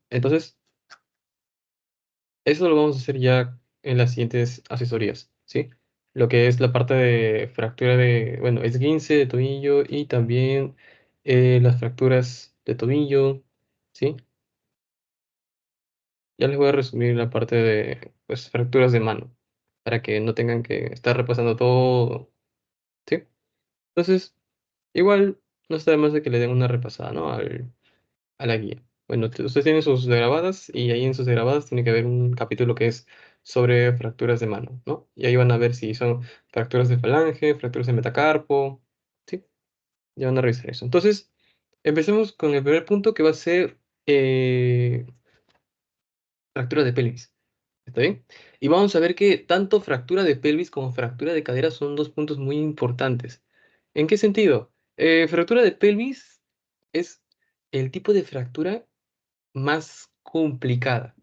Entonces, eso lo vamos a hacer ya en las siguientes asesorías, ¿sí? Lo que es la parte de fractura de, bueno, esguince de tobillo y también las fracturas de tobillo, ¿sí? Ya les voy a resumir la parte de, pues, fracturas de mano, para que no tengan que estar repasando todo, ¿sí? Entonces, igual no está de más de que le den una repasada, ¿no? A la guía. Bueno, ustedes tienen sus grabadas y ahí en sus grabadas tiene que haber un capítulo que es sobre fracturas de mano, ¿no? Y ahí van a ver si son fracturas de falange, fracturas de metacarpo, ¿sí? Ya van a revisar eso. Entonces, empecemos con el primer punto que va a ser fractura de pelvis. ¿Está bien? Y vamos a ver que tanto fractura de pelvis como fractura de cadera son dos puntos muy importantes. ¿En qué sentido? Fractura de pelvis es el tipo de fractura más complicada,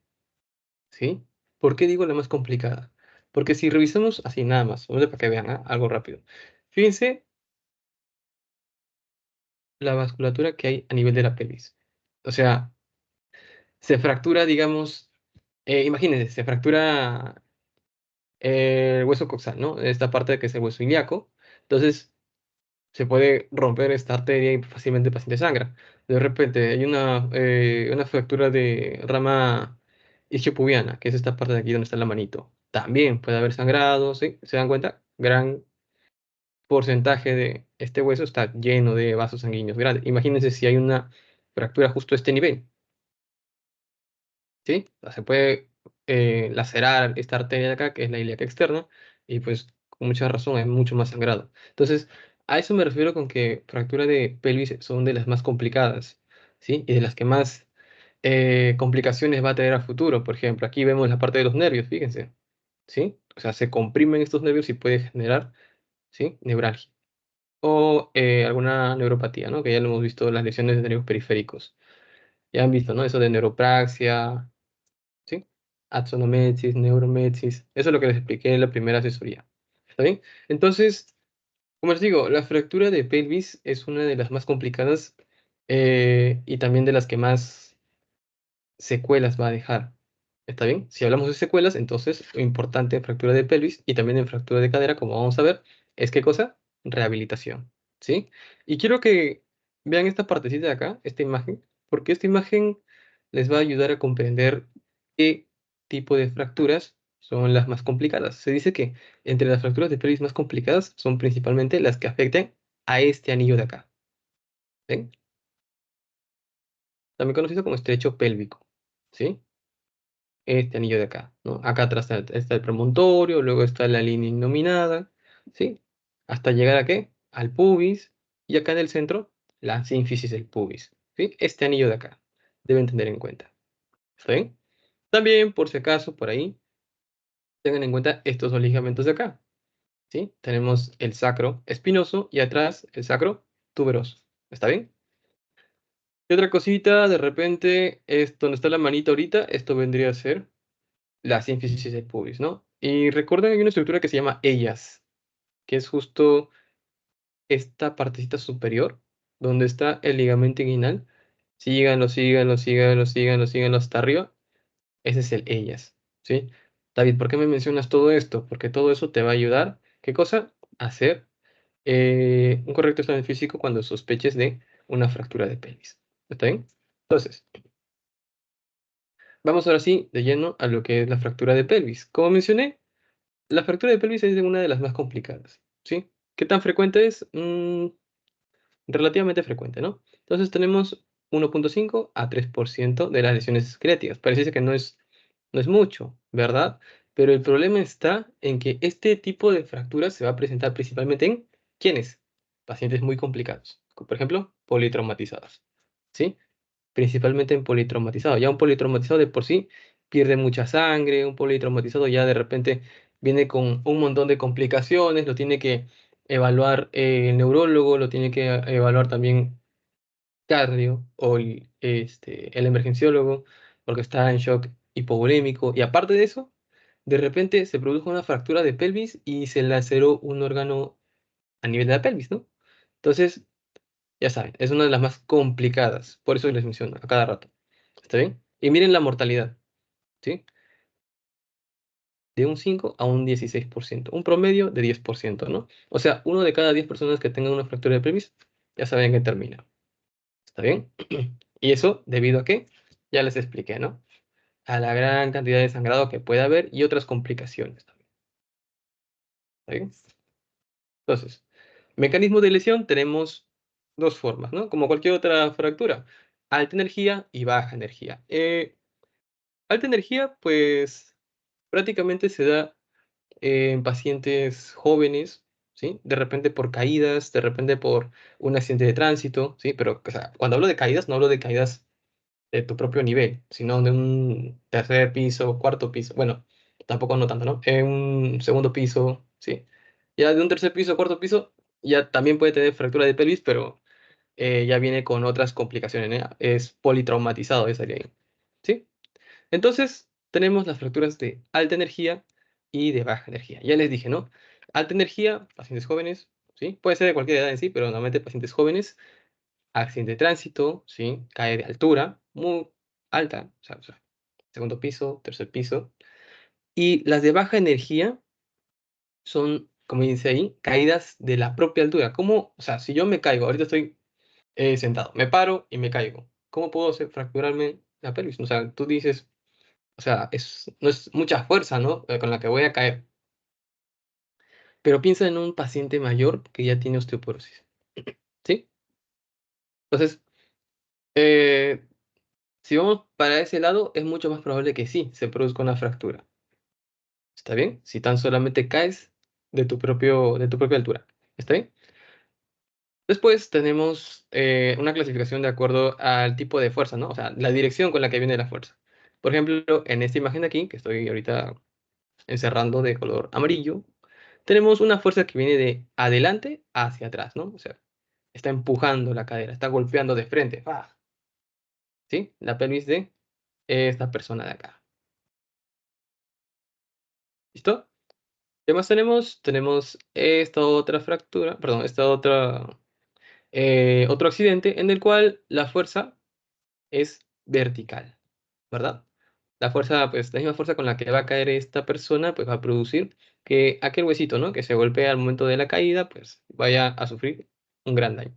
¿sí? ¿Por qué digo la más complicada? Porque si revisamos así nada más, vamos para que vean, algo rápido. Fíjense la vasculatura que hay a nivel de la pelvis. O sea, se fractura, digamos, imagínense, se fractura el hueso coxal, ¿no? Esta parte que es el hueso ilíaco. Entonces, se puede romper esta arteria y fácilmente el paciente sangra. De repente hay una fractura de rama isquiopubiana, que es esta parte de aquí donde está la manito. También puede haber sangrado, ¿sí? ¿Se dan cuenta? Gran porcentaje de este hueso está lleno de vasos sanguíneos grandes. Imagínense si hay una fractura justo a este nivel, ¿sí? O sea, se puede lacerar esta arteria de acá, que es la ilíaca externa, y pues con mucha razón es mucho más sangrado. Entonces, a eso me refiero con que fractura de pelvis son de las más complicadas, ¿sí? Y de las que más complicaciones va a tener a futuro. Por ejemplo, aquí vemos la parte de los nervios, fíjense, ¿sí? O sea, se comprimen estos nervios y puede generar, ¿sí? Neuralgia. O alguna neuropatía, ¿no? Que ya lo hemos visto, las lesiones de nervios periféricos. Ya han visto, ¿no? Eso de neuropraxia, ¿sí? Axonomesis, neuromesis. Eso es lo que les expliqué en la primera asesoría. ¿Está bien? Entonces, como les digo, la fractura de pelvis es una de las más complicadas y también de las que más secuelas va a dejar. ¿Está bien? Si hablamos de secuelas, entonces lo importante en fractura de pelvis y también en fractura de cadera, como vamos a ver, es ¿qué cosa? Rehabilitación. ¿Sí? Y quiero que vean esta partecita de acá, esta imagen, porque esta imagen les va a ayudar a comprender qué tipo de fracturas son las más complicadas. Se dice que entre las fracturas de pelvis más complicadas son principalmente las que afecten a este anillo de acá. ¿Ven? También conocido como estrecho pélvico. ¿Sí? Este anillo de acá, ¿no? Acá atrás está el promontorio, luego está la línea innominada, ¿sí? Hasta llegar a qué? Al pubis, y acá en el centro, la sínfisis del pubis, ¿sí? Este anillo de acá, deben tener en cuenta, ¿está bien? También, por si acaso, por ahí, tengan en cuenta estos dos ligamentos de acá, ¿sí? Tenemos el sacro espinoso y atrás el sacro tuberoso, ¿está bien? Y otra cosita, de repente, es donde está la manita ahorita, esto vendría a ser la sínfisis del pubis, ¿no? Y recuerden que hay una estructura que se llama ellas, que es justo esta partecita superior, donde está el ligamento inguinal. Síganlo, síganlo, síganlo, síganlo, síganlo hasta arriba. Ese es el ellas, ¿sí? David, ¿por qué me mencionas todo esto? Porque todo eso te va a ayudar, ¿qué cosa? A hacer un correcto examen físico cuando sospeches de una fractura de pelvis. ¿Está bien? Entonces, vamos ahora sí de lleno a lo que es la fractura de pelvis. Como mencioné, la fractura de pelvis es de una de las más complicadas, ¿sí? ¿Qué tan frecuente es? Relativamente frecuente, ¿no? Entonces tenemos 1,5 a 3% de las lesiones esqueléticas. Parece que no es mucho, ¿verdad? Pero el problema está en que este tipo de fracturas se va a presentar principalmente en ¿quiénes? Pacientes muy complicados, por ejemplo, politraumatizados, ¿sí? Principalmente en politraumatizado. Ya un politraumatizado de por sí pierde mucha sangre, un politraumatizado ya de repente viene con un montón de complicaciones, lo tiene que evaluar el neurólogo, lo tiene que evaluar también cardio o el emergenciólogo, porque está en shock hipovolémico. Y aparte de eso, de repente se produjo una fractura de pelvis y se laceró un órgano a nivel de la pelvis, ¿no? Entonces, ya saben, es una de las más complicadas, por eso les menciono a cada rato. ¿Está bien? Y miren la mortalidad, ¿sí? De un 5 a un 16%, un promedio de 10%, ¿no? O sea, uno de cada 10 personas que tengan una fractura de pelvis, ya saben que termina. ¿Está bien? ¿Y eso debido a qué? Ya les expliqué, ¿no? A la gran cantidad de sangrado que puede haber y otras complicaciones también. ¿Está bien? Entonces, mecanismo de lesión tenemos dos formas, ¿no? Como cualquier otra fractura, alta energía y baja energía. Alta energía, pues prácticamente se da en pacientes jóvenes, ¿sí? De repente por caídas, de repente por un accidente de tránsito, ¿sí? Pero, o sea, cuando hablo de caídas, no hablo de caídas de tu propio nivel, sino de un tercer piso, cuarto piso, bueno, tampoco no tanto, ¿no? En un segundo piso, ¿sí? Ya de un tercer piso, cuarto piso, ya también puede tener fractura de pelvis, pero ya viene con otras complicaciones, ¿eh? Es politraumatizado ese ahí, ¿sí? Entonces, tenemos las fracturas de alta energía y de baja energía. Ya les dije, ¿no? Alta energía, pacientes jóvenes, ¿sí? Puede ser de cualquier edad en sí, pero normalmente pacientes jóvenes, accidente de tránsito, ¿sí? Cae de altura, muy alta, o sea, segundo piso, tercer piso. Y las de baja energía son, como dice ahí, caídas de la propia altura. ¿Cómo? O sea, si yo me caigo, ahorita estoy sentado, me paro y me caigo. ¿Cómo puedo fracturarme la pelvis? O sea, tú dices, o sea, no es mucha fuerza, ¿no? Con la que voy a caer. Pero piensa en un paciente mayor que ya tiene osteoporosis, ¿sí? Entonces, eh, si vamos para ese lado, es mucho más probable que sí se produzca una fractura. ¿Está bien? Si tan solamente caes de tu propia altura. ¿Está bien? Después tenemos una clasificación de acuerdo al tipo de fuerza, ¿no? O sea, la dirección con la que viene la fuerza. Por ejemplo, en esta imagen de aquí, que estoy ahorita encerrando de color amarillo, tenemos una fuerza que viene de adelante hacia atrás, ¿no? O sea, está empujando la cadera, está golpeando de frente, ¡fah! ¿Sí? La pelvis de esta persona de acá. ¿Listo? ¿Qué más tenemos? Tenemos esta otra fractura, perdón, esta otra, otro accidente en el cual la fuerza es vertical, ¿verdad? La fuerza, pues la misma fuerza con la que va a caer esta persona, pues va a producir que aquel huesito, ¿no? Que se golpea al momento de la caída, pues vaya a sufrir un gran daño.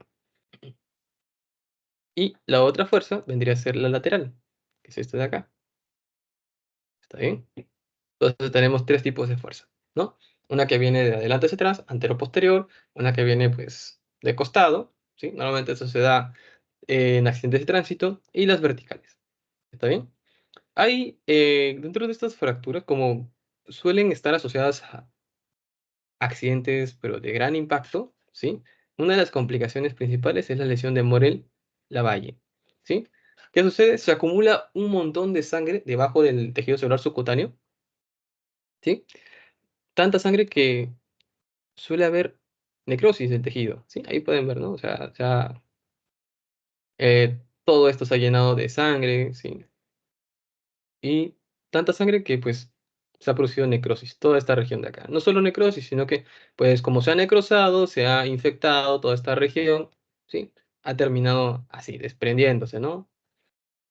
Y la otra fuerza vendría a ser la lateral, que es esta de acá. ¿Está bien? Entonces tenemos tres tipos de fuerza, ¿no? Una que viene de adelante hacia atrás, antero-posterior, una que viene, pues, de costado, ¿sí? Normalmente eso se da en accidentes de tránsito, y las verticales. ¿Está bien? Hay, dentro de estas fracturas, como suelen estar asociadas a accidentes, pero de gran impacto, ¿sí? Una de las complicaciones principales es la lesión de Morel-Lavalle, ¿sí? ¿Qué sucede? Se acumula un montón de sangre debajo del tejido celular subcutáneo, ¿sí? Tanta sangre que suele haber necrosis del tejido, ¿sí? Ahí pueden ver, ¿no? O sea, todo esto se ha llenado de sangre, ¿sí? Y tanta sangre que, pues, se ha producido necrosis, toda esta región de acá. No solo necrosis, sino que, pues, como se ha necrosado, se ha infectado toda esta región, ¿sí? Ha terminado así, desprendiéndose, ¿no?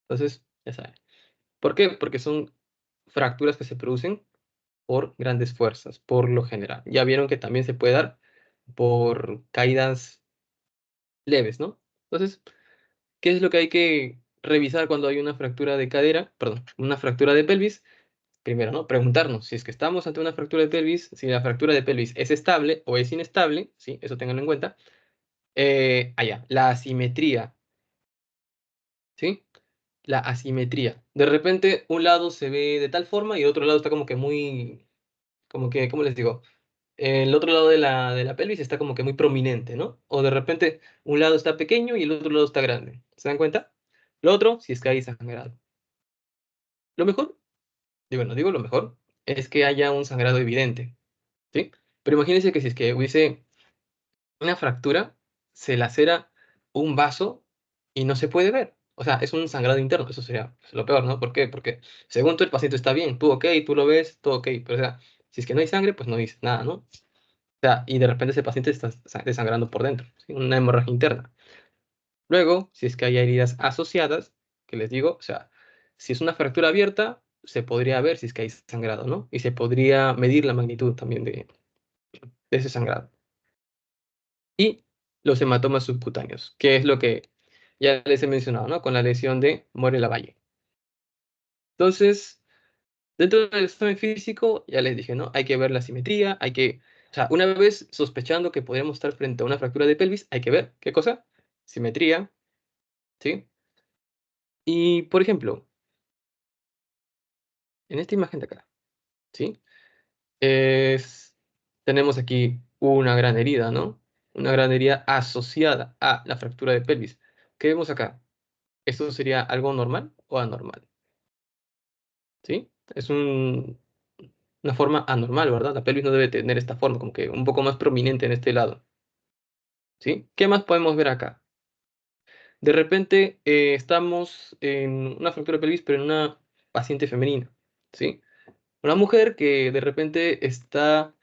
Entonces, ya saben. ¿Por qué? Porque son fracturas que se producen por grandes fuerzas, por lo general. Ya vieron que también se puede dar por caídas leves, ¿no? Entonces, ¿qué es lo que hay que revisar cuando hay una fractura de cadera? Perdón, una fractura de pelvis. Primero, ¿no? Preguntarnos si es que estamos ante una fractura de pelvis, si la fractura de pelvis es estable o es inestable, ¿sí? Eso tenganlo en cuenta. La asimetría, ¿sí? La asimetría. De repente, un lado se ve de tal forma y el otro lado está como que muy, como que, ¿cómo les digo? El otro lado de la pelvis está como que muy prominente, ¿no? O de repente, un lado está pequeño y el otro lado está grande. ¿Se dan cuenta? Lo otro, si es que hay sangrado. Lo mejor, digo, no digo lo mejor, es que haya un sangrado evidente, ¿sí? Pero imagínense que si es que hubiese una fractura, se lacera un vaso y no se puede ver. O sea, es un sangrado interno, eso sería pues, lo peor, ¿no? ¿Por qué? Porque según tú el paciente está bien, tú ok, tú lo ves, todo ok, pero o sea, si es que no hay sangre, pues no dices nada, ¿no? O sea, y de repente ese paciente está desangrando por dentro, ¿sí? Una hemorragia interna. Luego, si es que hay heridas asociadas, que les digo, o sea, Si es una fractura abierta, se podría ver si es que hay sangrado, ¿no? Y se podría medir la magnitud también de ese sangrado. Y los hematomas subcutáneos, que es lo que ya les he mencionado, ¿no? Con la lesión de Moore-Lavalle. Entonces, dentro del examen físico, ya les dije, ¿no? Hay que ver la simetría, o sea, una vez sospechando que podríamos estar frente a una fractura de pelvis, hay que ver, ¿qué cosa? Simetría, ¿sí? Y, por ejemplo, en esta imagen de acá, ¿sí? Es, tenemos aquí una gran herida, ¿no? Una gran herida asociada a la fractura de pelvis. ¿Qué vemos acá? ¿Esto sería algo normal o anormal? ¿Sí? Es una forma anormal, ¿verdad? La pelvis no debe tener esta forma, como que un poco más prominente en este lado. ¿Sí? ¿Qué más podemos ver acá? De repente estamos en una fractura de pelvis, pero en una paciente femenina. ¿Sí? Una mujer que de repente está.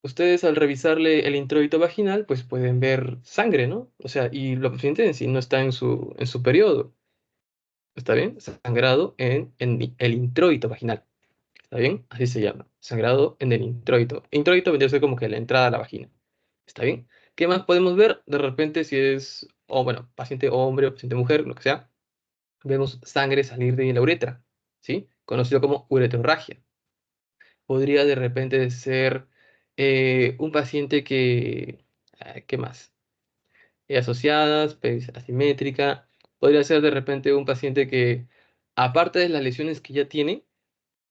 Ustedes al revisarle el introito vaginal, pues pueden ver sangre, ¿no? O sea, y la paciente en sí no está en su periodo, ¿está bien? Sangrado en el introito vaginal, ¿está bien? Así se llama, sangrado en el introito. Introito vendría a ser como que la entrada a la vagina, ¿está bien? ¿Qué más podemos ver? De repente si es, o bueno, paciente hombre o paciente mujer, lo que sea, vemos sangre salir de la uretra, ¿sí? Conocido como uretrorragia. Podría de repente ser un paciente que, ¿qué más? Asociadas, pelvis asimétrica. Podría ser de repente un paciente que, aparte de las lesiones que ya tiene,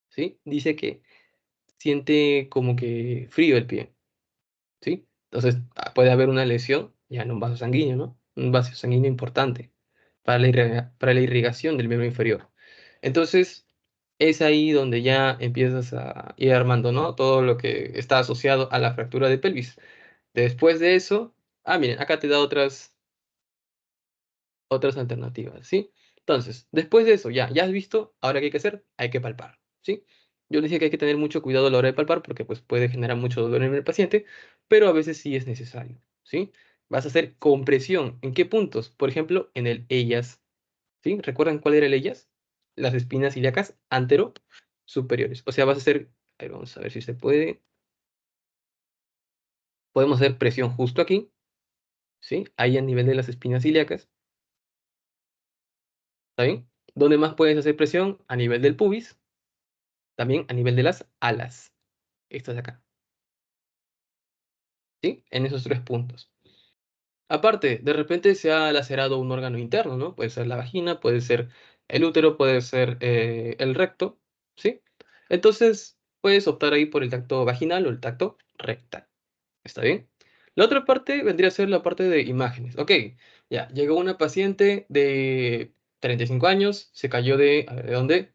¿sí? Dice que siente como que frío el pie, ¿sí? Entonces puede haber una lesión ya en un vaso sanguíneo, ¿no? Un vaso sanguíneo importante para la irrigación del miembro inferior. Entonces, es ahí donde ya empiezas a ir armando, ¿no? Todo lo que está asociado a la fractura de pelvis. Después de eso, miren, acá te da otras alternativas, ¿sí? Entonces, después de eso, ya has visto, ahora qué hay que hacer, hay que palpar, ¿sí? Yo les decía que hay que tener mucho cuidado a la hora de palpar porque pues puede generar mucho dolor en el paciente, pero a veces sí es necesario, ¿sí? Vas a hacer compresión. ¿En qué puntos? Por ejemplo, en el ellas, ¿sí? ¿Recuerdan cuál era el ellas? Las espinas ilíacas antero superiores. O sea, vas a hacer, a ver, vamos a ver si se puede. Podemos hacer presión justo aquí, ¿sí? Ahí a nivel de las espinas ilíacas, ¿está bien? ¿Dónde más puedes hacer presión? A nivel del pubis, también a nivel de las alas. Estas de acá, ¿sí? En esos tres puntos. Aparte, de repente se ha lacerado un órgano interno, ¿no? Puede ser la vagina, puede ser el útero, puede ser el recto, ¿sí? Entonces, puedes optar ahí por el tacto vaginal o el tacto rectal. ¿Está bien? La otra parte vendría a ser la parte de imágenes. Ok, ya, llegó una paciente de 35 años, se cayó de, a ver, ¿de dónde?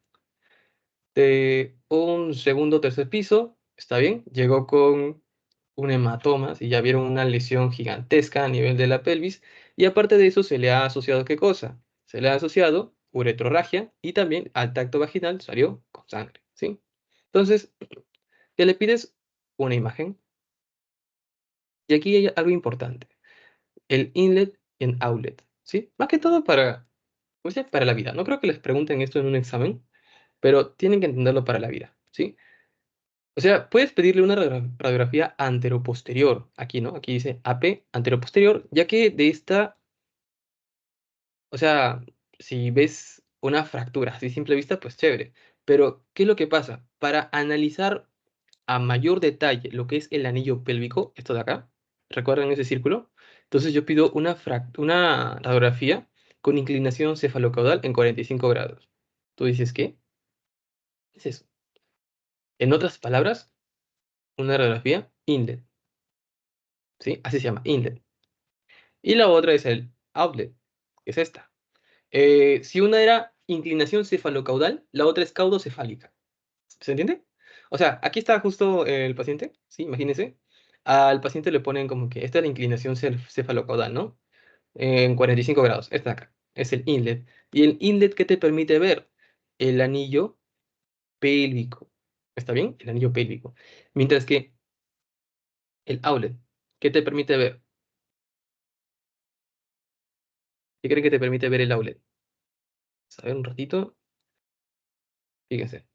De un segundo o tercer piso, ¿está bien? Llegó con un hematoma, si ya vieron una lesión gigantesca a nivel de la pelvis, y aparte de eso se le ha asociado ¿qué cosa? Se le ha asociado uretrorragia y también al tacto vaginal salió con sangre, ¿sí? Entonces, ¿qué le pides? Una imagen. Y aquí hay algo importante, el inlet y el outlet, ¿sí? Más que todo para, o sea, para la vida. No creo que les pregunten esto en un examen, pero tienen que entenderlo para la vida, ¿sí? O sea, puedes pedirle una radiografía anteroposterior, aquí, ¿no? Aquí dice AP anteroposterior, ya que de esta, o sea, si ves una fractura así a simple vista, pues chévere. Pero, ¿qué es lo que pasa? Para analizar a mayor detalle lo que es el anillo pélvico, esto de acá, ¿recuerdan ese círculo? Entonces yo pido una radiografía con inclinación cefalocaudal en 45 grados. Tú dices, ¿qué? ¿Qué es eso? En otras palabras, una radiografía inlet, ¿sí? Así se llama, inlet. Y la otra es el outlet, que es esta. Si una era inclinación cefalocaudal, la otra es caudocefálica. ¿Se entiende? O sea, aquí está justo el paciente, ¿sí? Imagínense. Al paciente le ponen como que esta es la inclinación cefalocaudal, ¿no? En 45 grados. Esta de acá. Es el inlet. Y el inlet, ¿qué te permite ver? El anillo pélvico. ¿Está bien? El anillo pélvico. Mientras que el outlet, ¿qué te permite ver? ¿Qué creen que te permite ver el outlet? A ver un ratito. Fíjense.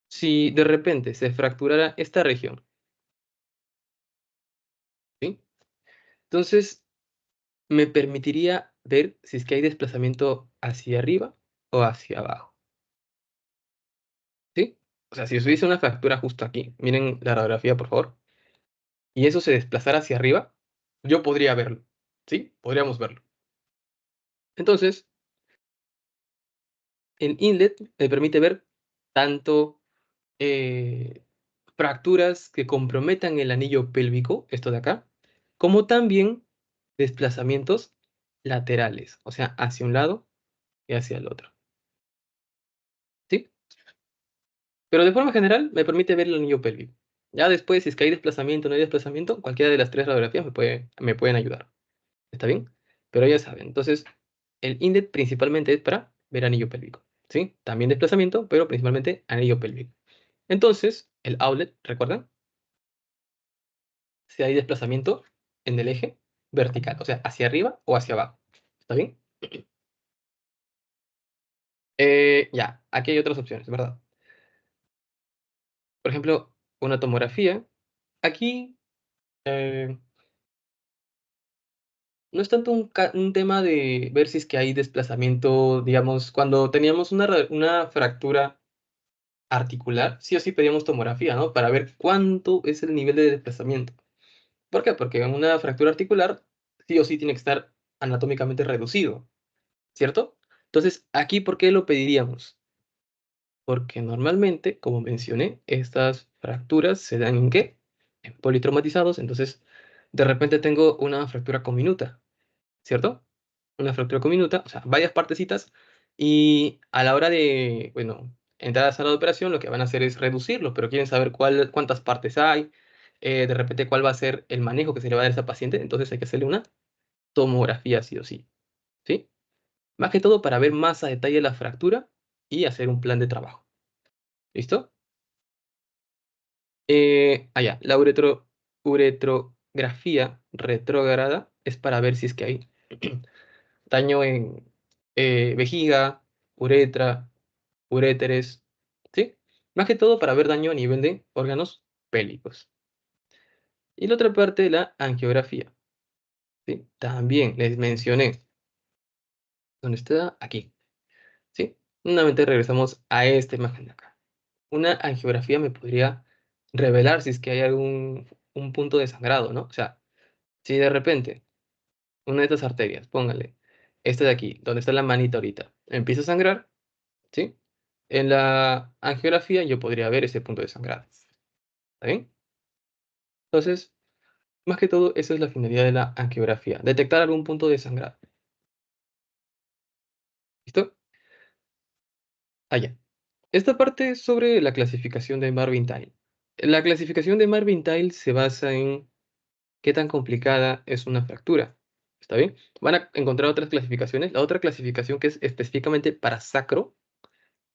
Si de repente se fracturara esta región, ¿sí? Entonces, me permitiría ver si es que hay desplazamiento hacia arriba o hacia abajo, ¿sí? O sea, si os hubiese una fractura justo aquí, miren la radiografía, por favor, y eso se desplazara hacia arriba, yo podría verlo, ¿sí? Podríamos verlo. Entonces, el inlet me permite ver tanto eh, fracturas que comprometan el anillo pélvico, esto de acá, como también desplazamientos laterales, o sea, hacia un lado y hacia el otro, ¿sí? Pero de forma general me permite ver el anillo pélvico. Ya después, si es que hay desplazamiento o no hay desplazamiento, cualquiera de las tres radiografías me pueden ayudar. ¿Está bien? Pero ya saben, entonces, el INDET principalmente es para ver anillo pélvico, ¿sí? También desplazamiento, pero principalmente anillo pélvico. Entonces, el outlet, ¿recuerdan? Si hay desplazamiento en el eje vertical, o sea, hacia arriba o hacia abajo. ¿Está bien? Ya, aquí hay otras opciones, ¿verdad? Por ejemplo, una tomografía. Aquí eh, no es tanto un tema de ver si es que hay desplazamiento, digamos, cuando teníamos una fractura articular, sí o sí pedíamos tomografía, ¿no? Para ver cuánto es el nivel de desplazamiento. ¿Por qué? Porque en una fractura articular sí o sí tiene que estar anatómicamente reducido, ¿cierto? Entonces, aquí, ¿por qué lo pediríamos? Porque normalmente, como mencioné, estas fracturas se dan ¿en qué? En politraumatizados. Entonces, de repente tengo una fractura comminuta, ¿cierto? Una fractura comminuta, o sea, varias partecitas, y a la hora de, bueno, entrar a la sala de operación, lo que van a hacer es reducirlo, pero quieren saber cuántas partes hay, de repente cuál va a ser el manejo que se le va a dar a esa paciente, entonces hay que hacerle una tomografía sí o sí, ¿sí? Más que todo para ver más a detalle la fractura y hacer un plan de trabajo. ¿Listo? Ya, la uretrografía retrógrada es para ver si es que hay daño en vejiga, uretra, uréteres, ¿sí? Más que todo para ver daño a nivel de órganos pélvicos. Y la otra parte, la angiografía, ¿sí? También les mencioné, ¿dónde está? Aquí, ¿sí? Nuevamente regresamos a esta imagen de acá. Una angiografía me podría revelar si es que hay algún un punto de sangrado, ¿no? O sea, si de repente una de estas arterias, póngale, esta de aquí, donde está la manita ahorita, empieza a sangrar, ¿sí? En la angiografía yo podría ver ese punto de sangrado, ¿está bien? Entonces, más que todo, esa es la finalidad de la angiografía, detectar algún punto de sangrado. ¿Listo? Allá. Esta parte es sobre la clasificación de Marvin-Tile. La clasificación de Marvin-Tile se basa en qué tan complicada es una fractura. ¿Está bien? Van a encontrar otras clasificaciones. La otra clasificación que es específicamente para sacro,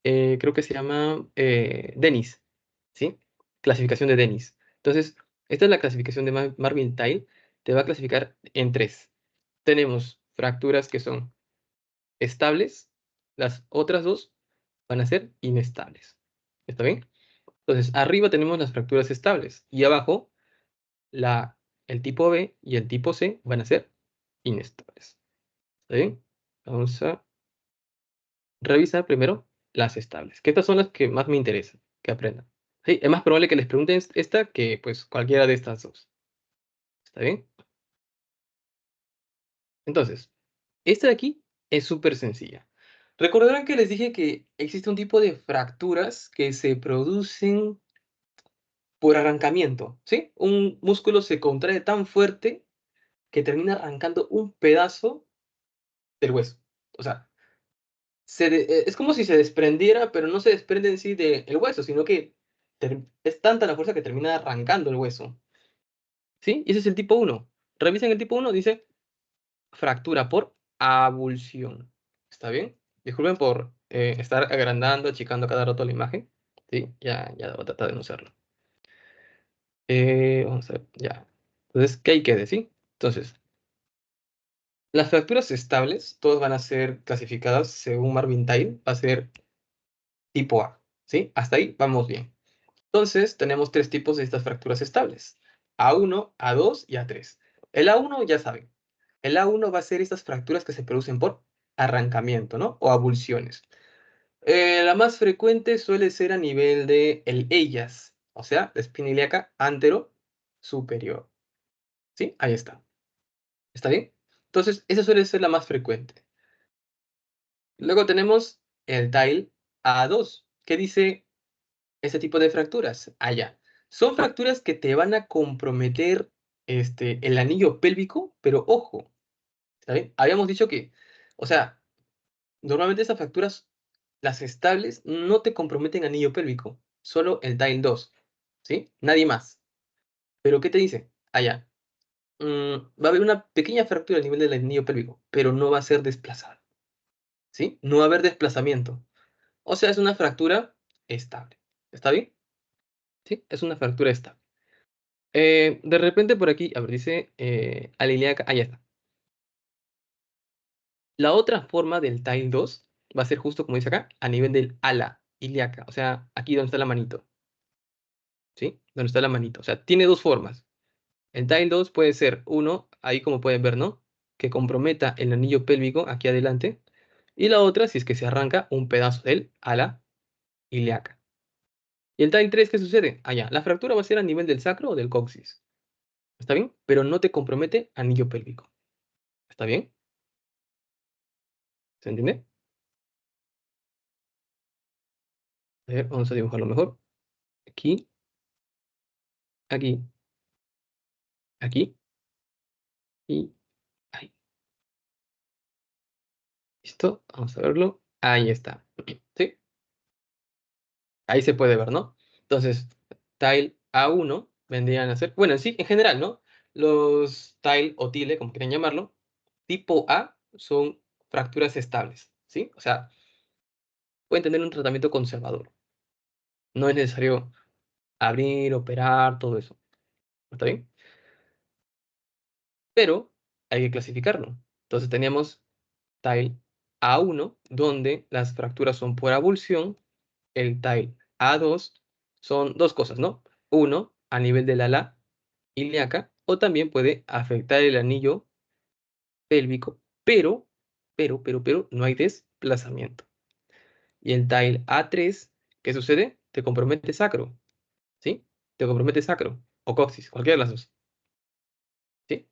creo que se llama Dennis, ¿sí? Clasificación de Dennis. Entonces, esta es la clasificación de Marvin Tile. Te va a clasificar en tres. Tenemos fracturas que son estables, las otras dos van a ser inestables. ¿Está bien? Entonces, arriba tenemos las fracturas estables y abajo la, el tipo B y el tipo C van a ser inestables. ¿Está bien? Vamos a revisar primero las estables, que estas son las que más me interesan que aprendan. Sí, es más probable que les pregunten esta que pues cualquiera de estas dos. ¿Está bien? Entonces, esta de aquí es súper sencilla. Recordarán que les dije que existe un tipo de fracturas que se producen por arrancamiento, ¿sí? Un músculo se contrae tan fuerte que termina arrancando un pedazo del hueso. O sea, es como si se desprendiera, pero no se desprende en sí del hueso, sino que es tanta la fuerza que termina arrancando el hueso. ¿Sí? Y ese es el tipo uno. Revisen el tipo uno, dice fractura por abulsión. ¿Está bien? Disculpen por estar agrandando, achicando cada rato la imagen. Sí, ya voy a tratar de no hacerlo. Vamos a ver, ya. Entonces, ¿qué hay que decir? Entonces, las fracturas estables, todas van a ser clasificadas según Marvin Tile, va a ser tipo A. ¿Sí? Hasta ahí vamos bien. Entonces, tenemos tres tipos de estas fracturas estables: A1, A2 y A3. El A1 ya saben. El A1 va a ser estas fracturas que se producen por arrancamiento, ¿no? O avulsiones. La más frecuente suele ser a nivel de el ellas, o sea, la espina ilíaca antero superior. ¿Sí? Ahí está. ¿Está bien? Entonces, esa suele ser la más frecuente. Luego tenemos el TILE A2. ¿Qué dice este tipo de fracturas? Allá. Son fracturas que te van a comprometer el anillo pélvico, pero ojo, ¿está bien? Habíamos dicho que, o sea, normalmente estas fracturas, las estables, no te comprometen anillo pélvico, solo el TILE 2, ¿sí? Nadie más. ¿Pero qué te dice? Allá. Va a haber una pequeña fractura a nivel del anillo pélvico, pero no va a ser desplazada, ¿sí? No va a haber desplazamiento. O sea, es una fractura estable. ¿Está bien? Sí, es una fractura estable. De repente por aquí, a ver, dice ala ilíaca. Ah, ya está. La otra forma del TILE 2 va a ser justo como dice acá, a nivel del ala ilíaca. O sea, aquí donde está la manito. ¿Sí? Donde está la manito. O sea, tiene dos formas. El TILE 2 puede ser uno, ahí como pueden ver, ¿no? Que comprometa el anillo pélvico aquí adelante. Y la otra, si es que se arranca un pedazo del ala ilíaca. ¿Y el TILE 3 qué sucede? Allá, la fractura va a ser a nivel del sacro o del coxis. ¿Está bien? Pero no te compromete anillo pélvico. ¿Está bien? ¿Se entiende? A ver, vamos a dibujarlo mejor. Aquí, aquí, aquí y ahí. ¿Listo? Vamos a verlo. Ahí está. ¿Sí? Ahí se puede ver, ¿no? Entonces, tile A1 vendrían a ser, bueno, en sí, en general, ¿no? Los tile o tile, como quieran llamarlo, tipo A son fracturas estables, ¿sí? O sea, pueden tener un tratamiento conservador. No es necesario abrir, operar, todo eso. ¿Está bien? Pero hay que clasificarlo. Entonces teníamos tile A1, donde las fracturas son por avulsión. El tile A2 son dos cosas, ¿no? Uno, a nivel del ala ilíaca, o también puede afectar el anillo pélvico, pero no hay desplazamiento. Y el tile A3, ¿qué sucede? Te compromete sacro, ¿sí? Te compromete sacro o coxis, cualquiera de las dos, ¿sí?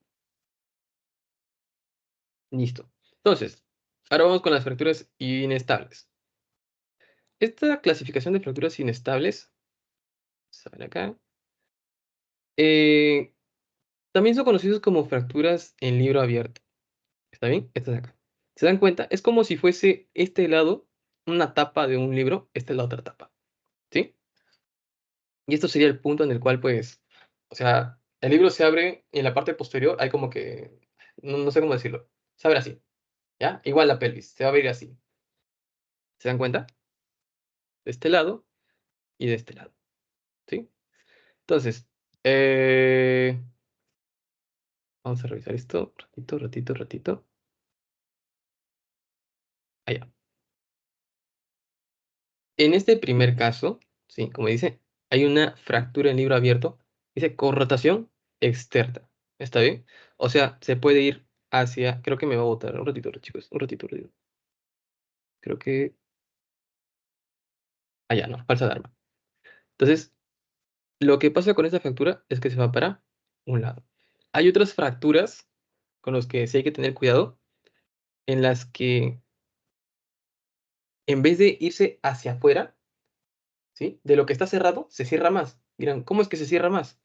Listo. Entonces, ahora vamos con las fracturas inestables. Esta clasificación de fracturas inestables, vamos a ver acá, eh, también son conocidos como fracturas en libro abierto. ¿Está bien? Esta de acá. ¿Se dan cuenta? Es como si fuese este lado una tapa de un libro, esta es la otra tapa, ¿sí? Y esto sería el punto en el cual, pues, o sea, el libro se abre y en la parte posterior hay como que, no sé cómo decirlo, se abre así, ¿ya? Igual la pelvis, se va a abrir así. ¿Se dan cuenta? De este lado y de este lado, ¿sí? Entonces, eh, vamos a revisar esto, ratito. Allá. En este primer caso, sí, como dice, hay una fractura en libro abierto, dice con rotación externa. ¿Está bien? O sea, se puede ir hacia, creo que me va a botar un ratito, chicos, un ratito. Creo que, allá, no, falsa alarma. Entonces, lo que pasa con esta fractura es que se va para un lado. Hay otras fracturas con las que sí hay que tener cuidado, en las que en vez de irse hacia afuera, ¿sí? De lo que está cerrado, se cierra más. Dirán, ¿cómo es que se cierra más?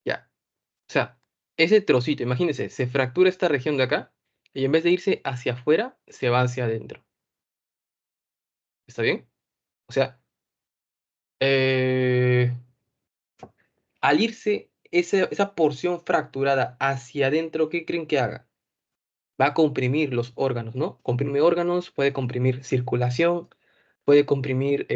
Ya. O sea, ese trocito, imagínense, se fractura esta región de acá y en vez de irse hacia afuera, se va hacia adentro. ¿Está bien? O sea, eh, al irse esa porción fracturada hacia adentro, ¿qué creen que haga? Va a comprimir los órganos, ¿no? Comprime órganos, puede comprimir circulación, puede comprimir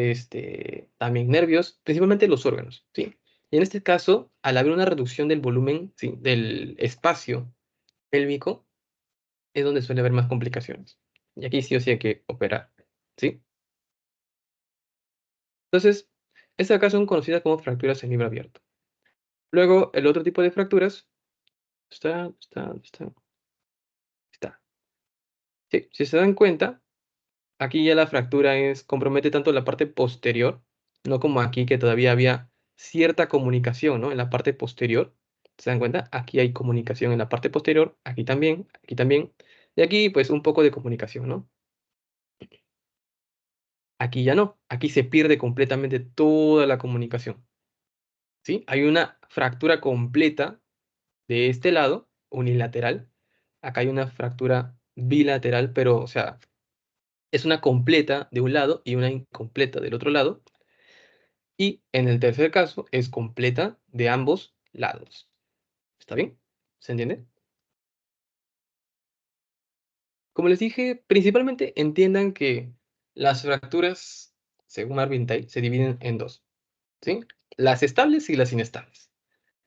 también nervios, principalmente los órganos, ¿sí? Y en este caso, al haber una reducción del volumen, ¿sí? Del espacio pélvico, es donde suele haber más complicaciones. Y aquí sí o sí hay que operar, ¿sí? Entonces, estas acá son conocidas como fracturas en libro abierto. Luego, el otro tipo de fracturas, está. Sí, si se dan cuenta, aquí ya la fractura compromete tanto la parte posterior, no como aquí que todavía había cierta comunicación, ¿no? En la parte posterior. ¿Se dan cuenta? Aquí hay comunicación en la parte posterior, aquí también, y aquí pues un poco de comunicación, ¿no? Aquí ya no, aquí se pierde completamente toda la comunicación, ¿sí? Hay una fractura completa de este lado, unilateral. Acá hay una fractura bilateral, pero, o sea, es una completa de un lado y una incompleta del otro lado. Y en el tercer caso es completa de ambos lados. ¿Está bien? ¿Se entiende? Como les dije, principalmente entiendan que las fracturas, según Marvin Tay, se dividen en dos, ¿sí? Las estables y las inestables.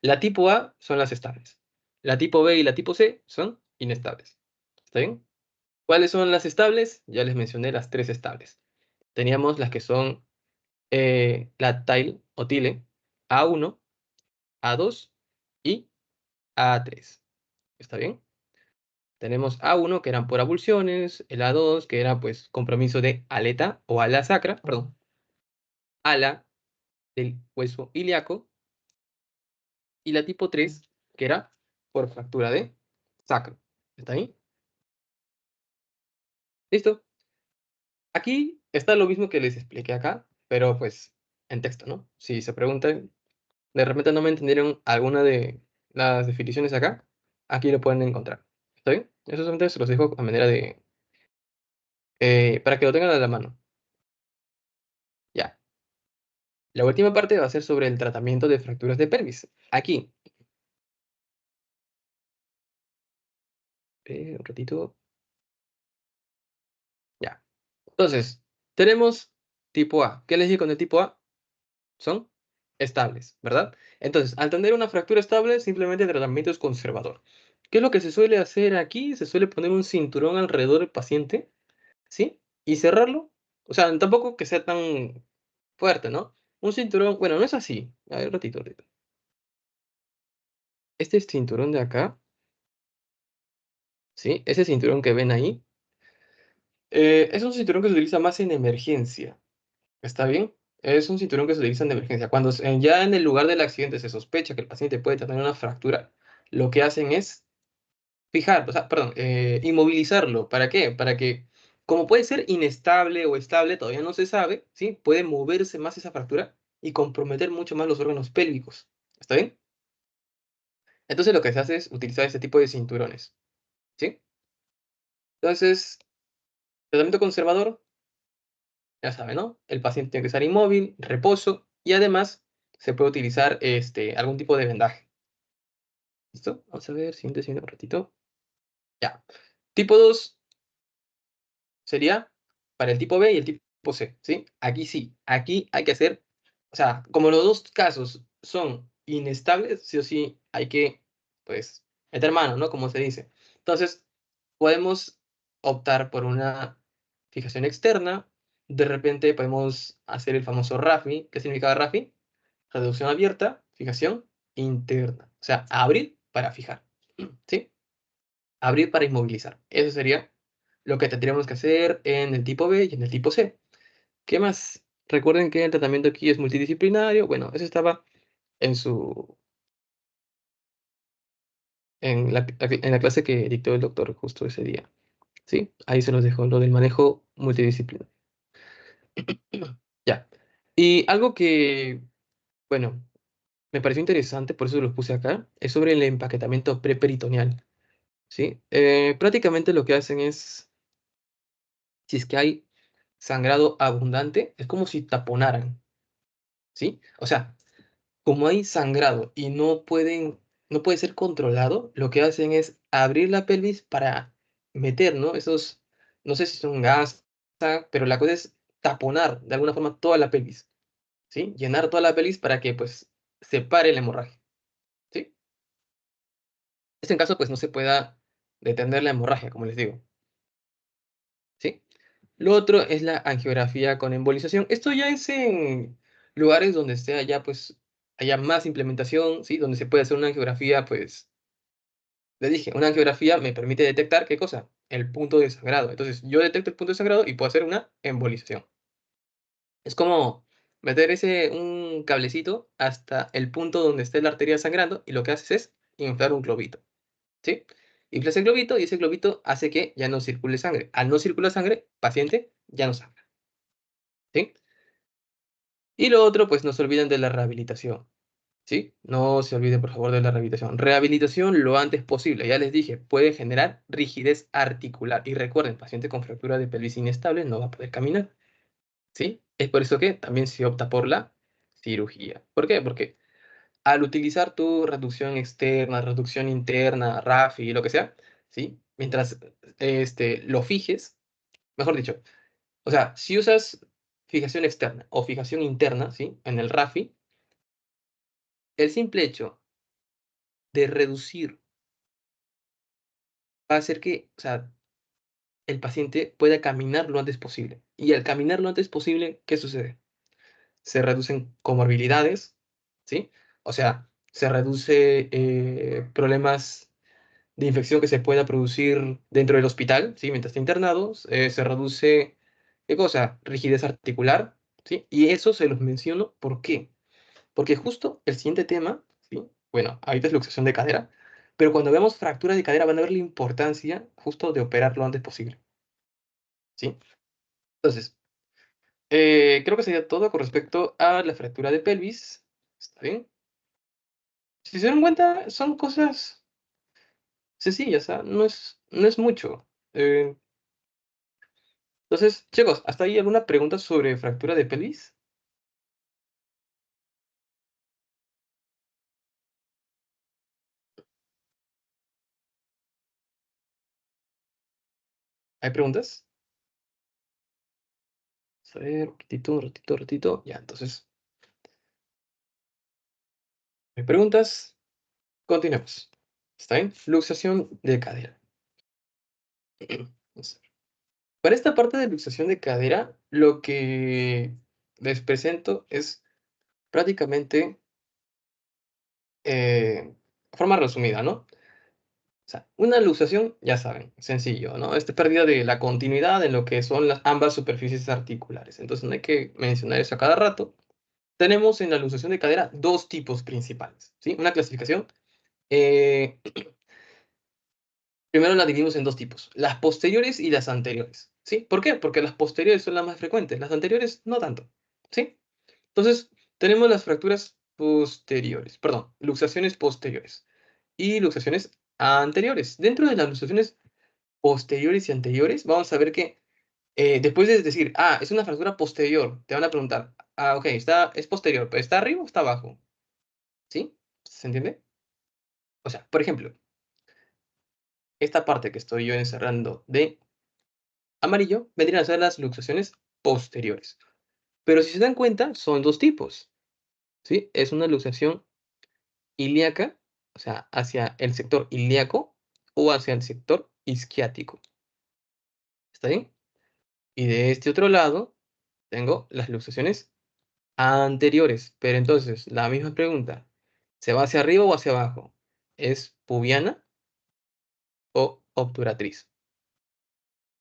La tipo A son las estables. La tipo B y la tipo C son inestables. ¿Está bien? ¿Cuáles son las estables? Ya les mencioné las tres estables. Teníamos las que son la tile o tile A1, A2 y A3. ¿Está bien? Tenemos A1 que eran por avulsiones, el A2 que era pues compromiso de aleta o ala sacra, perdón, ala del hueso ilíaco, y la tipo 3 que era por fractura de sacro. ¿Está ahí? ¿Listo? Aquí está lo mismo que les expliqué acá, pero pues en texto, ¿no? Si se preguntan, de repente no me entendieron alguna de las definiciones acá, aquí lo pueden encontrar. ¿Está bien? Eso solamente se los dejo a manera de... para que lo tengan a la mano. Ya. La última parte va a ser sobre el tratamiento de fracturas de pelvis. Aquí. Un ratito. Ya. Entonces, tenemos tipo A. ¿Qué les dije con el tipo A? Son estables, ¿verdad? Entonces, al tener una fractura estable, simplemente el tratamiento es conservador. ¿Qué es lo que se suele hacer aquí? Se suele poner un cinturón alrededor del paciente, ¿sí? Y cerrarlo. O sea, tampoco que sea tan fuerte, ¿no? Un cinturón, bueno, no es así. A ver, un ratito, un ratito. Este cinturón de acá, ¿sí? Ese cinturón que ven ahí, es un cinturón que se utiliza más en emergencia. ¿Está bien? Es un cinturón que se utiliza en emergencia. Cuando ya en el lugar del accidente se sospecha que el paciente puede tener una fractura, lo que hacen es fijar, o sea, perdón, inmovilizarlo. ¿Para qué? Para que, como puede ser inestable o estable, todavía no se sabe, ¿sí? Puede moverse más esa fractura y comprometer mucho más los órganos pélvicos. ¿Está bien? Entonces lo que se hace es utilizar este tipo de cinturones, ¿sí? Entonces, tratamiento conservador, ya sabe, ¿no? El paciente tiene que estar inmóvil, reposo, y además se puede utilizar algún tipo de vendaje. ¿Listo? Vamos a ver, siguiente, un ratito. Ya. Tipo 2 sería para el tipo B y el tipo C, ¿sí? Aquí sí, aquí hay que hacer, o sea, como los dos casos son inestables, sí o sí hay que, pues, meter mano, ¿no? Como se dice. Entonces, podemos optar por una fijación externa, de repente podemos hacer el famoso RAFI. ¿Qué significa RAFI? Reducción abierta, fijación interna. O sea, abrir para fijar, ¿sí? Abrir para inmovilizar. Eso sería lo que tendríamos que hacer en el tipo B y en el tipo C. ¿Qué más? Recuerden que el tratamiento aquí es multidisciplinario. Bueno, eso estaba en su en la clase que dictó el doctor justo ese día. ¿Sí? Ahí se los dejo, lo del manejo multidisciplinario. Ya. Y algo que, bueno, me pareció interesante, por eso lo puse acá, es sobre el empaquetamiento preperitoneal. ¿Sí? Prácticamente lo que hacen es, si es que hay sangrado abundante, es como si taponaran, ¿sí? O sea, como hay sangrado y no puede ser controlado, lo que hacen es abrir la pelvis para meter, ¿no? Esos, no sé si son gas, pero la cosa es taponar de alguna forma toda la pelvis, ¿sí? Llenar toda la pelvis para que, pues, se pare la hemorragia, ¿sí? En este caso, pues, no se pueda detener la hemorragia, como les digo, ¿sí? Lo otro es la angiografía con embolización. Esto ya es en lugares donde esté allá, pues, haya más implementación, ¿sí? Donde se puede hacer una angiografía, pues, le dije, una angiografía me permite detectar, ¿qué cosa? El punto de sangrado. Entonces, yo detecto el punto de sangrado y puedo hacer una embolización. Es como meter un cablecito hasta el punto donde esté la arteria sangrando y lo que haces es inflar un globito, ¿sí? Inflas el globito y ese globito hace que ya no circule sangre. Al no circular sangre, paciente ya no sangra, ¿sí? Y lo otro, pues no se olviden de la rehabilitación, ¿sí? No se olviden, por favor, de la rehabilitación. Rehabilitación lo antes posible. Ya les dije, puede generar rigidez articular. Y recuerden, paciente con fractura de pelvis inestable no va a poder caminar, ¿sí? Es por eso que también se opta por la cirugía. ¿Por qué? Porque al utilizar tu reducción externa, reducción interna, RAFI, lo que sea, ¿sí? Mientras lo fijes, mejor dicho, o sea, si usas fijación externa o fijación interna, ¿sí? En el RAFI, el simple hecho de reducir va a hacer que, o sea, el paciente pueda caminar lo antes posible. Y al caminar lo antes posible, ¿qué sucede? Se reducen comorbilidades, ¿sí? O sea, se reduce problemas de infección que se pueda producir dentro del hospital, ¿sí? Mientras está internado, se reduce, ¿qué cosa? Rigidez articular, ¿sí? Y eso se los menciono, ¿por qué? Porque justo el siguiente tema, ¿sí? Bueno, ahorita es luxación de cadera, pero cuando veamos fractura de cadera van a ver la importancia justo de operar lo antes posible, ¿sí? Entonces, creo que sería todo con respecto a la fractura de pelvis, ¿está bien? Si se dan cuenta, son cosas sencillas, ¿ah? No es mucho. Entonces, chicos, ¿hasta ahí alguna pregunta sobre fractura de pelvis? ¿Hay preguntas? A ver, un ratito, un ratito, un ratito. Ya, entonces, ¿hay preguntas? Continuemos. ¿Está bien? Luxación de cadera. Vamos a ver. Para esta parte de luxación de cadera, lo que les presento es prácticamente, forma resumida, ¿no? O sea, una luxación, ya saben, sencillo, ¿no? Esta pérdida de la continuidad en lo que son las ambas superficies articulares. Entonces, no hay que mencionar eso a cada rato. Tenemos en la luxación de cadera dos tipos principales, ¿sí? Una clasificación. eh, Primero la dividimos en dos tipos, las posteriores y las anteriores, ¿sí? ¿Por qué? Porque las posteriores son las más frecuentes, las anteriores no tanto, ¿sí? Entonces, tenemos las fracturas posteriores, perdón, luxaciones posteriores y luxaciones anteriores. Dentro de las luxaciones posteriores y anteriores, vamos a ver que después de decir, es una fractura posterior, te van a preguntar, ok, es posterior, pero ¿está arriba o está abajo? ¿Sí? ¿Se entiende? O sea, por ejemplo, esta parte que estoy yo encerrando de amarillo vendrían a ser las luxaciones posteriores. Pero si se dan cuenta, son dos tipos, ¿sí? Es una luxación ilíaca, o sea, hacia el sector ilíaco o hacia el sector isquiático. ¿Está bien? Y de este otro lado, tengo las luxaciones anteriores. Pero entonces, la misma pregunta, ¿se va hacia arriba o hacia abajo? ¿Es pubiana o obturatriz?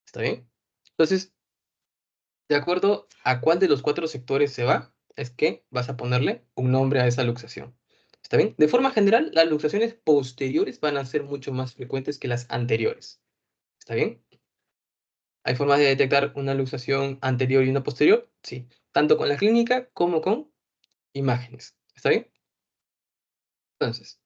¿Está bien? Entonces, de acuerdo a cuál de los cuatro sectores se va, es que vas a ponerle un nombre a esa luxación. ¿Está bien? De forma general, las luxaciones posteriores van a ser mucho más frecuentes que las anteriores. ¿Está bien? ¿Hay formas de detectar una luxación anterior y una posterior? Sí, tanto con la clínica como con imágenes. ¿Está bien? Entonces,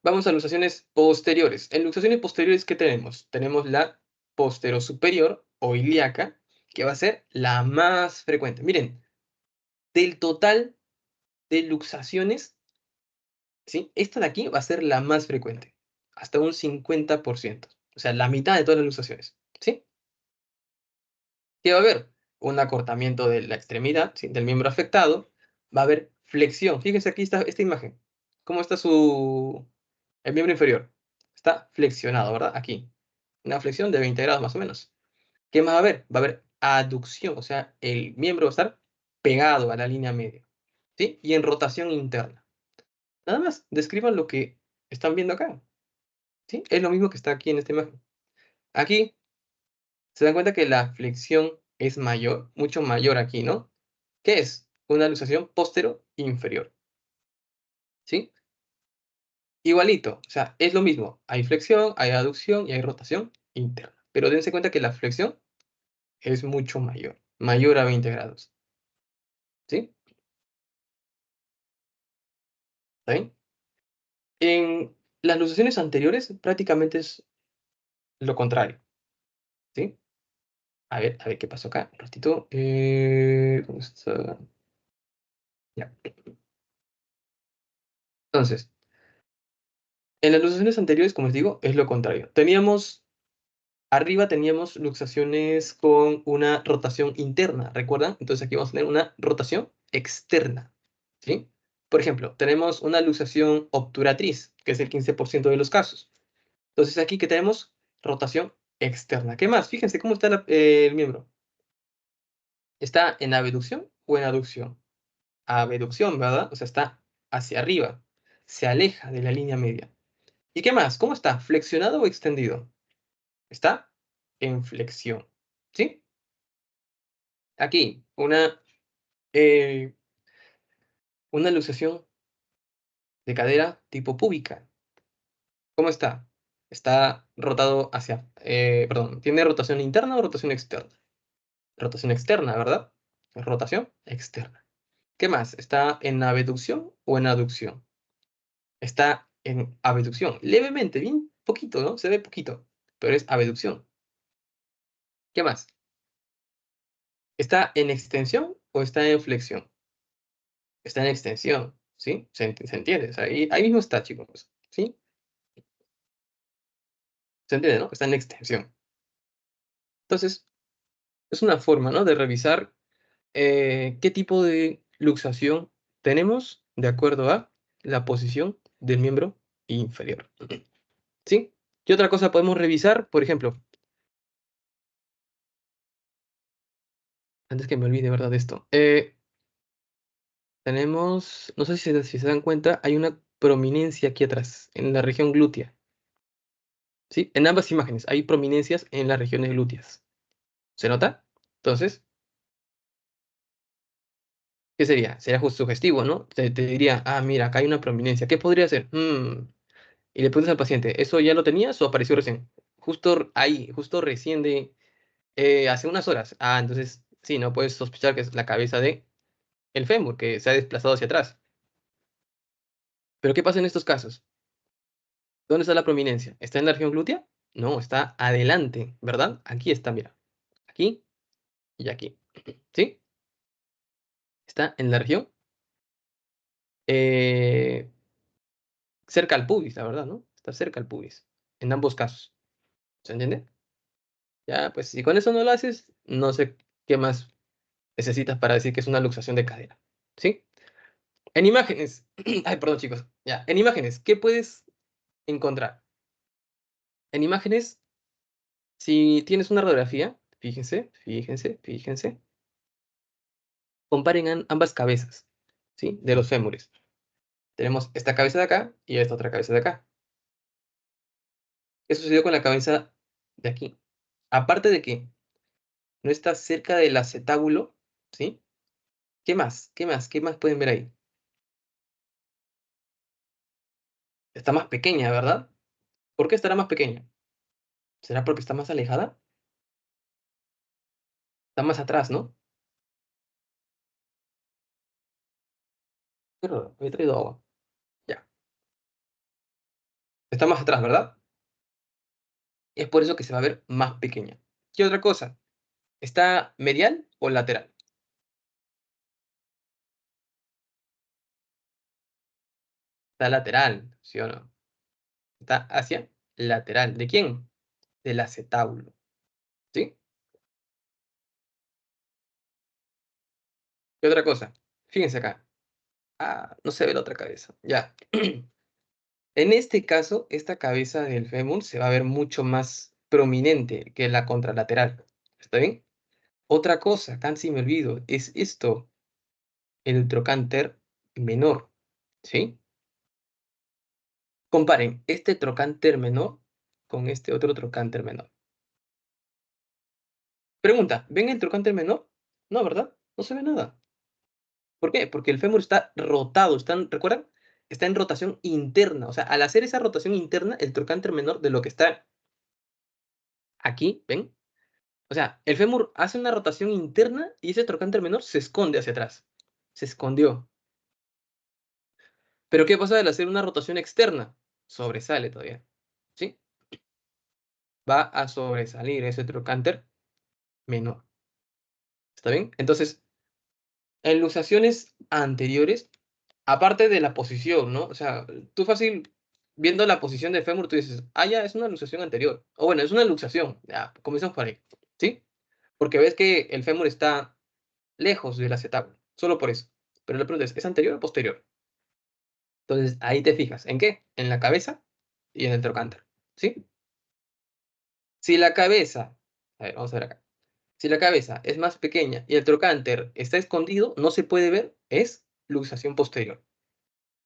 vamos a luxaciones posteriores. En luxaciones posteriores, ¿qué tenemos? Tenemos la posterosuperior o ilíaca, que va a ser la más frecuente. Miren, del total de luxaciones, ¿sí? Esta de aquí va a ser la más frecuente, hasta un 50%. O sea, la mitad de todas las luxaciones, ¿sí? ¿Qué va a haber? Un acortamiento de la extremidad, ¿sí? Del miembro afectado. Va a haber flexión. Fíjense aquí esta imagen. ¿Cómo está el miembro inferior? Está flexionado, ¿verdad? Aquí. una flexión de 20 grados más o menos. ¿Qué más va a haber? Va a haber aducción, o sea, el miembro va a estar pegado a la línea media, ¿sí? Y en rotación interna. Nada más, describan lo que están viendo acá, ¿sí? Es lo mismo que está aquí en esta imagen. Aquí se dan cuenta que la flexión es mayor, mucho mayor aquí, ¿no? ¿Qué es? Una luxación póstero-inferior, ¿sí? Igualito, o sea, es lo mismo. Hay flexión, hay aducción y hay rotación interna. Pero dense cuenta que la flexión es mucho mayor, mayor a 20 grados, ¿sí? ¿Está bien? En las luxaciones anteriores prácticamente es lo contrario, ¿sí? A ver qué pasó acá. Un ratito. ¿Dónde está? Ya. Entonces, en las luxaciones anteriores, como les digo, es lo contrario. Arriba teníamos luxaciones con una rotación interna, ¿recuerdan? Entonces aquí vamos a tener una rotación externa, ¿sí? Por ejemplo, tenemos una luxación obturatriz, que es el 15% de los casos. Entonces aquí que tenemos rotación externa. ¿Qué más? Fíjense cómo está el miembro. ¿Está en abducción o en aducción? Abducción, ¿verdad? O sea, está hacia arriba, se aleja de la línea media. ¿Y qué más? ¿Cómo está? ¿Flexionado o extendido? Está en flexión, ¿sí? Aquí, eh, una luxación de cadera tipo púbica. ¿Cómo está? Está rotado perdón, ¿tiene rotación interna o rotación externa? Rotación externa, ¿verdad? Rotación externa. ¿Qué más? ¿Está en abducción o en aducción? Está en abducción. Levemente, bien poquito, ¿no? Se ve poquito, pero es abducción. ¿Qué más? ¿Está en extensión o está en flexión? Está en extensión, ¿sí? Se entiende. O sea, ahí mismo está, chicos, ¿sí? Se entiende, ¿no? Está en extensión. Entonces, es una forma, ¿no? De revisar qué tipo de luxación tenemos de acuerdo a la posición del miembro inferior. ¿Sí? ¿Qué otra cosa podemos revisar? Por ejemplo, antes que me olvide, ¿verdad? De esto. Tenemos, no sé si se dan cuenta, hay una prominencia aquí atrás, en la región glútea. ¿Sí? En ambas imágenes hay prominencias en las regiones glúteas. ¿Se nota? Entonces, ¿qué sería? Sería justo sugestivo, ¿no? Te diría, ah, mira, acá hay una prominencia. ¿Qué podría ser? Y le preguntas al paciente, ¿eso ya lo tenías o apareció recién? Justo ahí, justo recién hace unas horas. Ah, entonces, sí, no puedes sospechar que es la cabeza de el fémur, que se ha desplazado hacia atrás. Pero ¿qué pasa en estos casos? ¿Dónde está la prominencia? ¿Está en la región glútea? No, está adelante, ¿verdad? Aquí está, mira. Aquí y aquí. ¿Sí? Está en la región eh, cerca al pubis, la verdad, ¿no? Está cerca al pubis. En ambos casos. ¿Se entiende? Ya, pues si con eso no lo haces, no sé qué más necesitas para decir que es una luxación de cadera. ¿Sí? En imágenes. Ay, perdón, chicos. Ya, en imágenes, ¿qué puedes encontrar? En imágenes, si tienes una radiografía, fíjense, comparen ambas cabezas, ¿sí? De los fémures. Tenemos esta cabeza de acá y esta otra cabeza de acá. ¿Qué sucedió con la cabeza de aquí? Aparte de que no está cerca del acetábulo, ¿sí? ¿Qué más? ¿Qué más? ¿Qué más pueden ver ahí? Está más pequeña, ¿verdad? ¿Por qué estará más pequeña? ¿Será porque está más alejada? Está más atrás, ¿no? Qué raro, he traído agua. Ya. Está más atrás, ¿verdad? Es por eso que se va a ver más pequeña. ¿Qué otra cosa? ¿Está medial o lateral? Está lateral, ¿sí o no? Está hacia lateral. ¿De quién? Del acetábulo, ¿sí? ¿Qué otra cosa? Fíjense acá. Ah, no se ve la otra cabeza. Ya. En este caso, esta cabeza del fémur se va a ver mucho más prominente que la contralateral. ¿Está bien? Otra cosa, casi me olvido, es esto, el trocánter menor. ¿Sí? Comparen este trocánter menor con este otro trocánter menor. Pregunta, ¿ven el trocánter menor? No, ¿verdad? No se ve nada. ¿Por qué? Porque el fémur está rotado, ¿recuerdan? Está en rotación interna. O sea, al hacer esa rotación interna, el trocánter menor de lo que está aquí, ¿ven? O sea, el fémur hace una rotación interna y ese trocánter menor se esconde hacia atrás. Se escondió. Pero ¿qué pasa al hacer una rotación externa? Sobresale todavía. ¿Sí? Va a sobresalir ese trocánter menor. ¿Está bien? Entonces, en luxaciones anteriores, aparte de la posición, ¿no? O sea, tú fácil, viendo la posición del fémur, tú dices, ah, ya, es una luxación anterior. O bueno, es una luxación. Ya, comenzamos por ahí. ¿Sí? Porque ves que el fémur está lejos del acetábulo. Solo por eso. Pero la pregunta ¿es anterior o posterior? Entonces, ahí te fijas. ¿En qué? En la cabeza y en el trocánter. ¿Sí? Si la cabeza, a ver, vamos a ver acá. Si la cabeza es más pequeña y el trocánter está escondido, no se puede ver, es luxación posterior.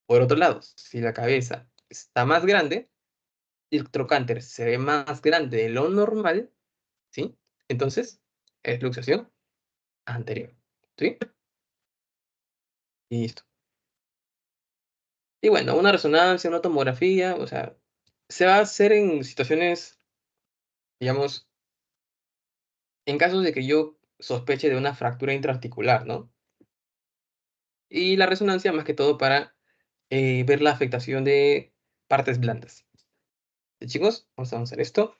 Por otro lado, si la cabeza está más grande y el trocánter se ve más grande de lo normal, ¿sí? Entonces, es luxación anterior. ¿Sí? Y listo. Y bueno, una resonancia, una tomografía, o sea, se va a hacer en situaciones, digamos, en casos de que yo sospeche de una fractura intraarticular, ¿no? Y la resonancia más que todo para ver la afectación de partes blandas. Chicos, vamos a avanzar esto.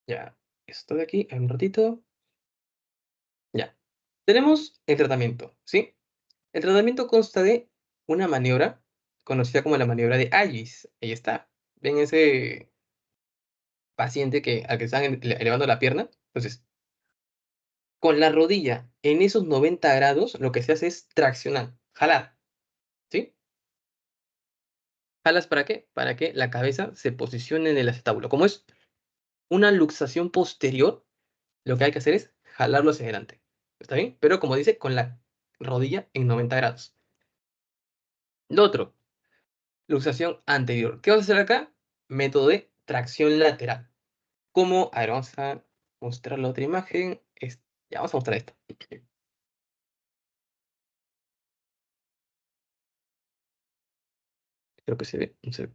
Ya, esto de aquí, en un ratito. Ya. Tenemos el tratamiento, ¿sí? El tratamiento consta de una maniobra conocida como la maniobra de Agis. Ahí está. ¿Ven ese paciente al que están elevando la pierna? Entonces, con la rodilla en esos 90 grados, lo que se hace es traccionar, jalar, ¿sí? ¿Jalas para qué? Para que la cabeza se posicione en el acetábulo. Como es una luxación posterior, lo que hay que hacer es jalarlo hacia adelante. ¿Está bien? Pero como dice, con la rodilla en 90 grados. Lo otro, luxación anterior. ¿Qué vamos a hacer acá? Método de tracción lateral. Como, a ver, vamos a mostrar la otra imagen. Ya, vamos a mostrar esto. Creo que se ve. No se ve.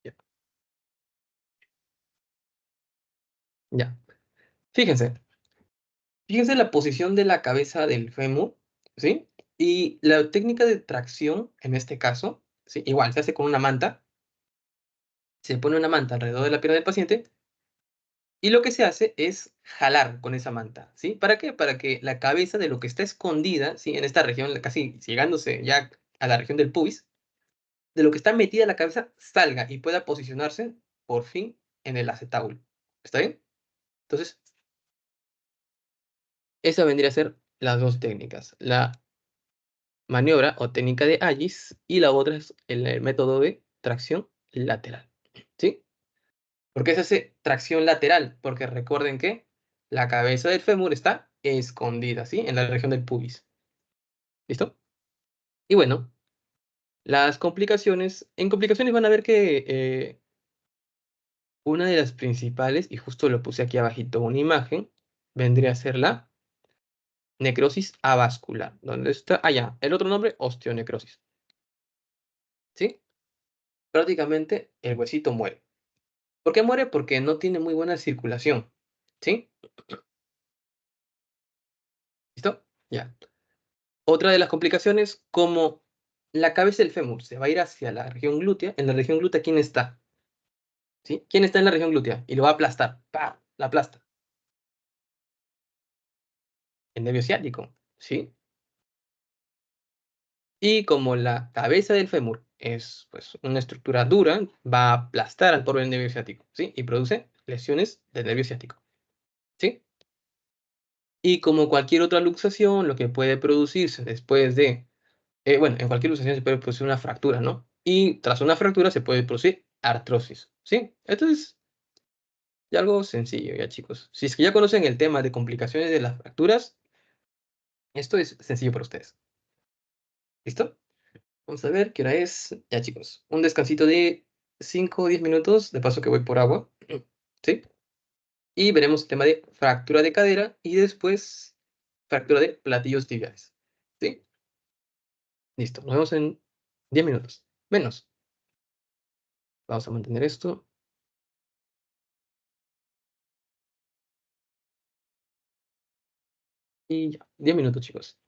Ya. Ya. Fíjense. Fíjense la posición de la cabeza del fémur, ¿sí? Y la técnica de tracción, en este caso, ¿sí? Igual, se hace con una manta. Se pone una manta alrededor de la pierna del paciente y lo que se hace es jalar con esa manta, ¿sí? ¿Para qué? Para que la cabeza de lo que está escondida, ¿sí? En esta región, casi llegándose ya a la región del pubis, de lo que está metida la cabeza, salga y pueda posicionarse, por fin, en el acetábulo. ¿Está bien? Entonces, esa vendría a ser las dos técnicas. La maniobra o técnica de Agis y la otra es el método de tracción lateral, ¿sí? ¿Por qué se hace tracción lateral? Porque recuerden que la cabeza del fémur está escondida, ¿sí? En la región del pubis. ¿Listo? Y bueno, las complicaciones. En complicaciones van a ver que una de las principales, y justo lo puse aquí abajito una imagen, vendría a ser la necrosis avascular. ¿Dónde está? Ah, ya. El otro nombre, osteonecrosis. ¿Sí? Prácticamente el huesito muere. ¿Por qué muere? Porque no tiene muy buena circulación. ¿Sí? ¿Listo? Ya. Otra de las complicaciones, como la cabeza del fémur se va a ir hacia la región glútea, en la región glútea, ¿quién está? ¿Sí? ¿Quién está en la región glútea? Y lo va a aplastar. ¡Pah! La aplasta. El nervio ciático. ¿Sí? Y como la cabeza del fémur es pues, una estructura dura, va a aplastar al pobre nervio ciático. ¿Sí? Y produce lesiones del nervio ciático. ¿Sí? Y como cualquier otra luxación, lo que puede producirse después de, bueno, en cualquier luxación se puede producir una fractura, ¿no? y tras una fractura se puede producir artrosis, ¿sí? Esto es ya algo sencillo, ya chicos. Si es que ya conocen el tema de complicaciones de las fracturas, esto es sencillo para ustedes. ¿Listo? Vamos a ver qué hora es. Ya chicos, un descansito de 5 o 10 minutos, de paso que voy por agua, ¿sí? Y veremos el tema de fractura de cadera y después fractura de platillos tibiales, ¿sí? Listo, nos vemos en 10 minutos. Menos. Vamos a mantener esto. Y ya, 10 minutos, chicos.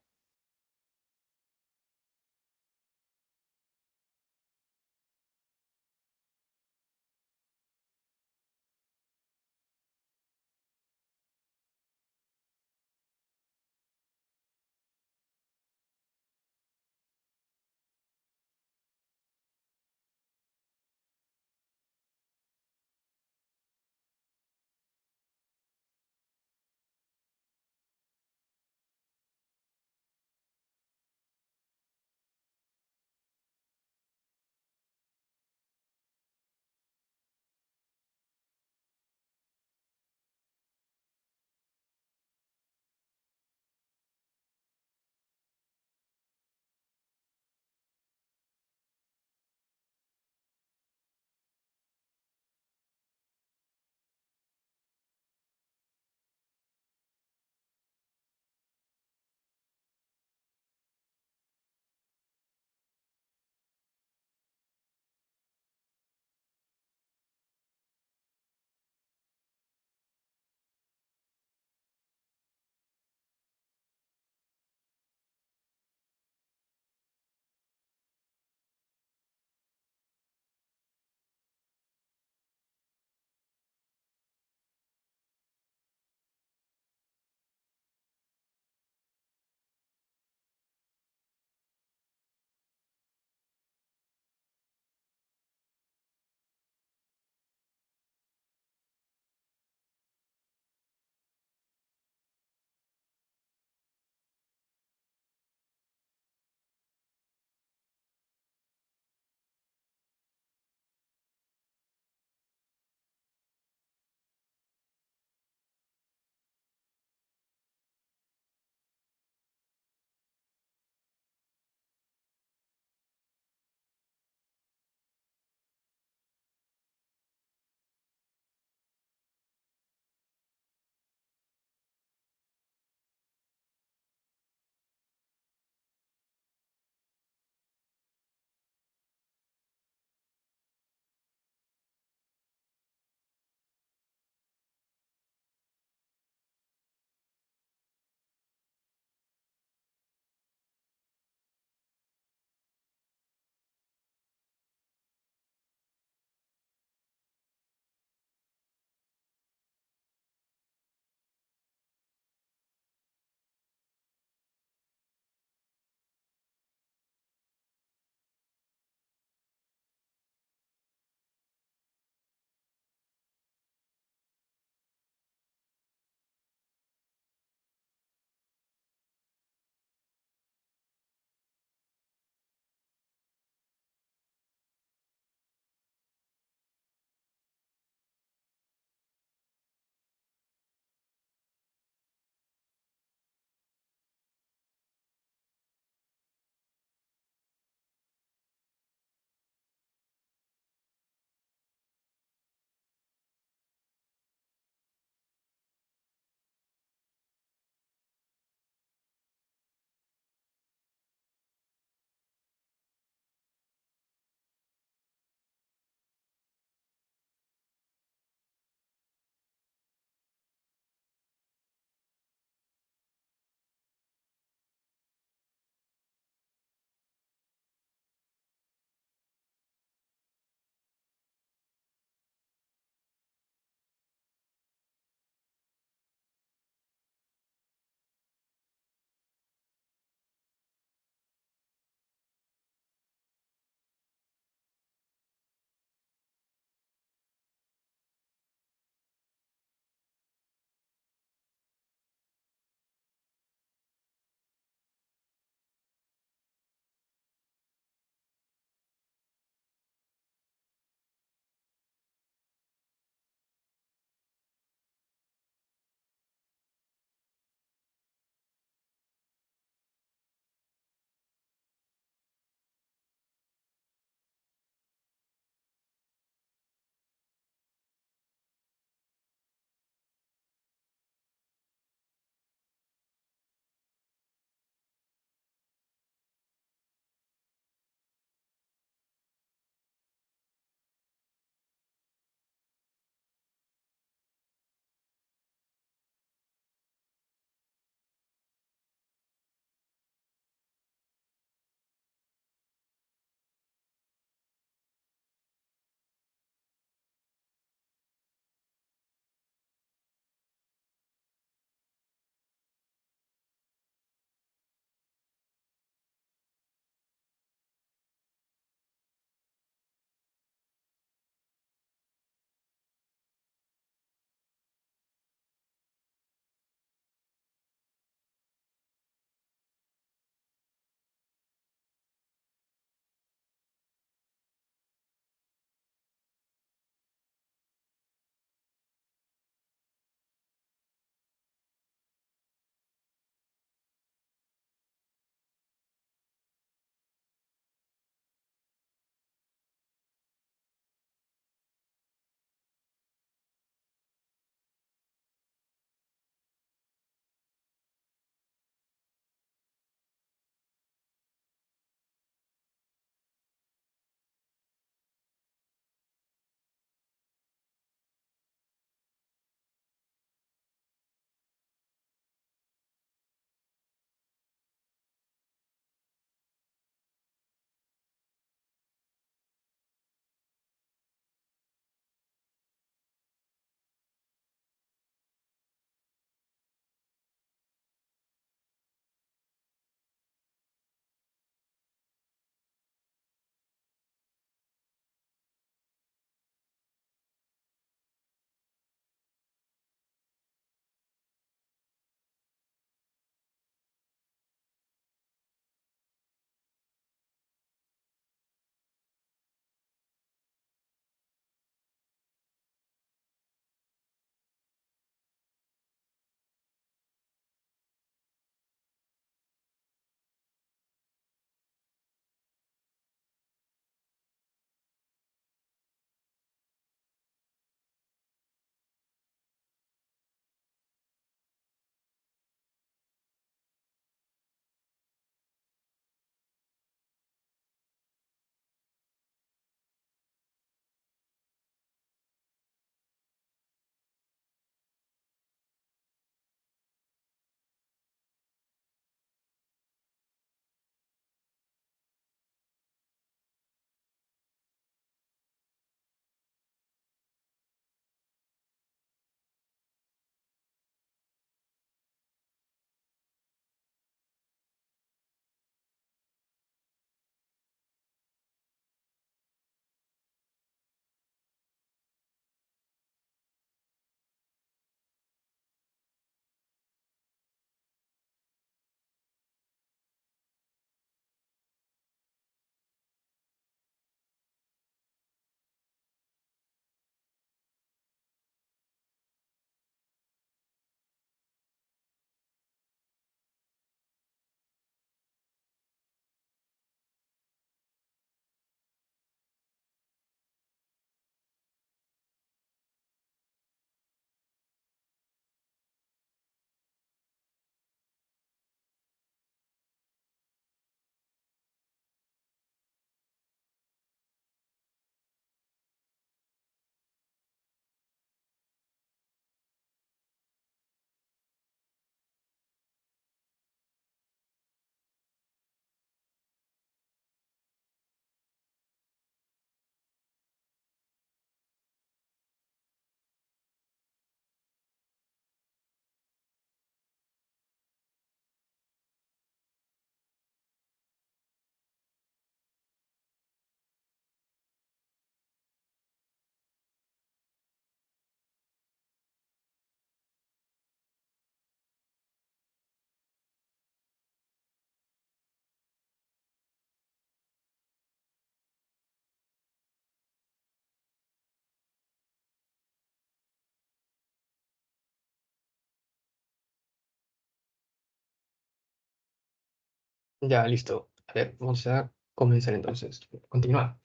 Ya, listo. A ver, vamos a comenzar entonces. Continuar.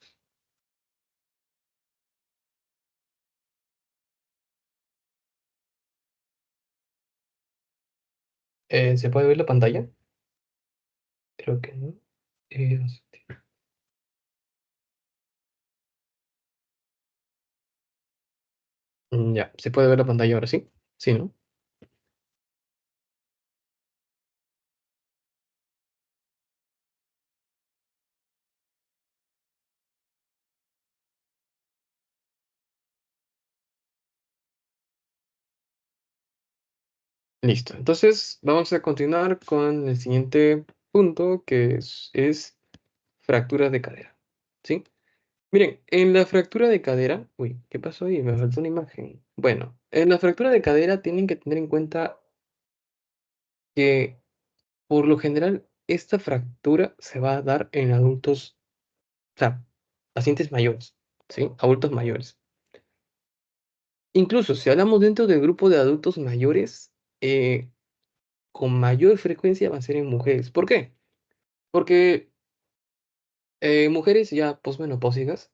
¿Se puede ver la pantalla? Creo que no. Eh, ya, ¿se puede ver la pantalla ahora sí? Sí, ¿no? Listo. Entonces, vamos a continuar con el siguiente punto, que es fractura de cadera. ¿Sí? Miren, en la fractura de cadera, uy, ¿qué pasó ahí? Me faltó una imagen. Bueno, en la fractura de cadera tienen que tener en cuenta que por lo general esta fractura se va a dar en adultos, o sea, pacientes mayores, ¿sí? Adultos mayores. Incluso si hablamos dentro del grupo de adultos mayores, con mayor frecuencia va a ser en mujeres. ¿Por qué? Porque mujeres ya posmenopáusicas,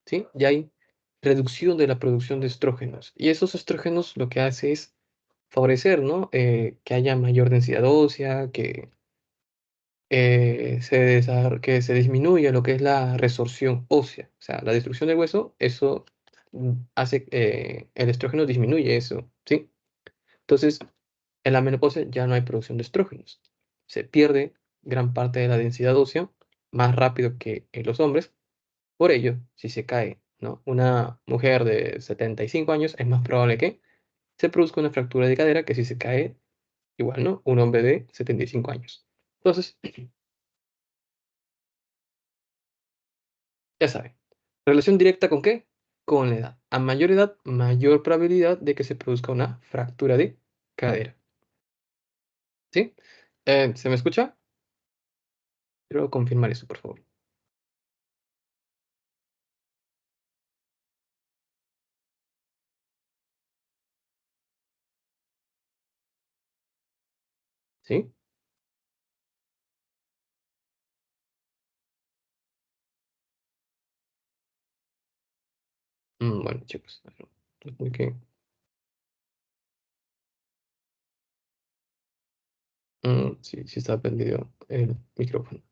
¿sí? Ya hay reducción de la producción de estrógenos. Y esos estrógenos lo que hace es favorecer, ¿no? Que haya mayor densidad ósea, que se disminuya lo que es la resorción ósea, o sea, la destrucción del hueso, eso hace, el estrógeno disminuye eso, ¿sí? Entonces, en la menopausia ya no hay producción de estrógenos, se pierde gran parte de la densidad ósea más rápido que en los hombres, por ello, si se cae, ¿no? Una mujer de 75 años, es más probable que se produzca una fractura de cadera que si se cae igual, ¿no? Un hombre de 75 años. Entonces, ya saben, relación directa con qué? Con la edad. A mayor edad, mayor probabilidad de que se produzca una fractura de cadera. ¿Sí? ¿Se me escucha? Quiero confirmar eso, por favor. ¿Sí? Bueno, chicos. Ok. Sí, sí está prendido el micrófono.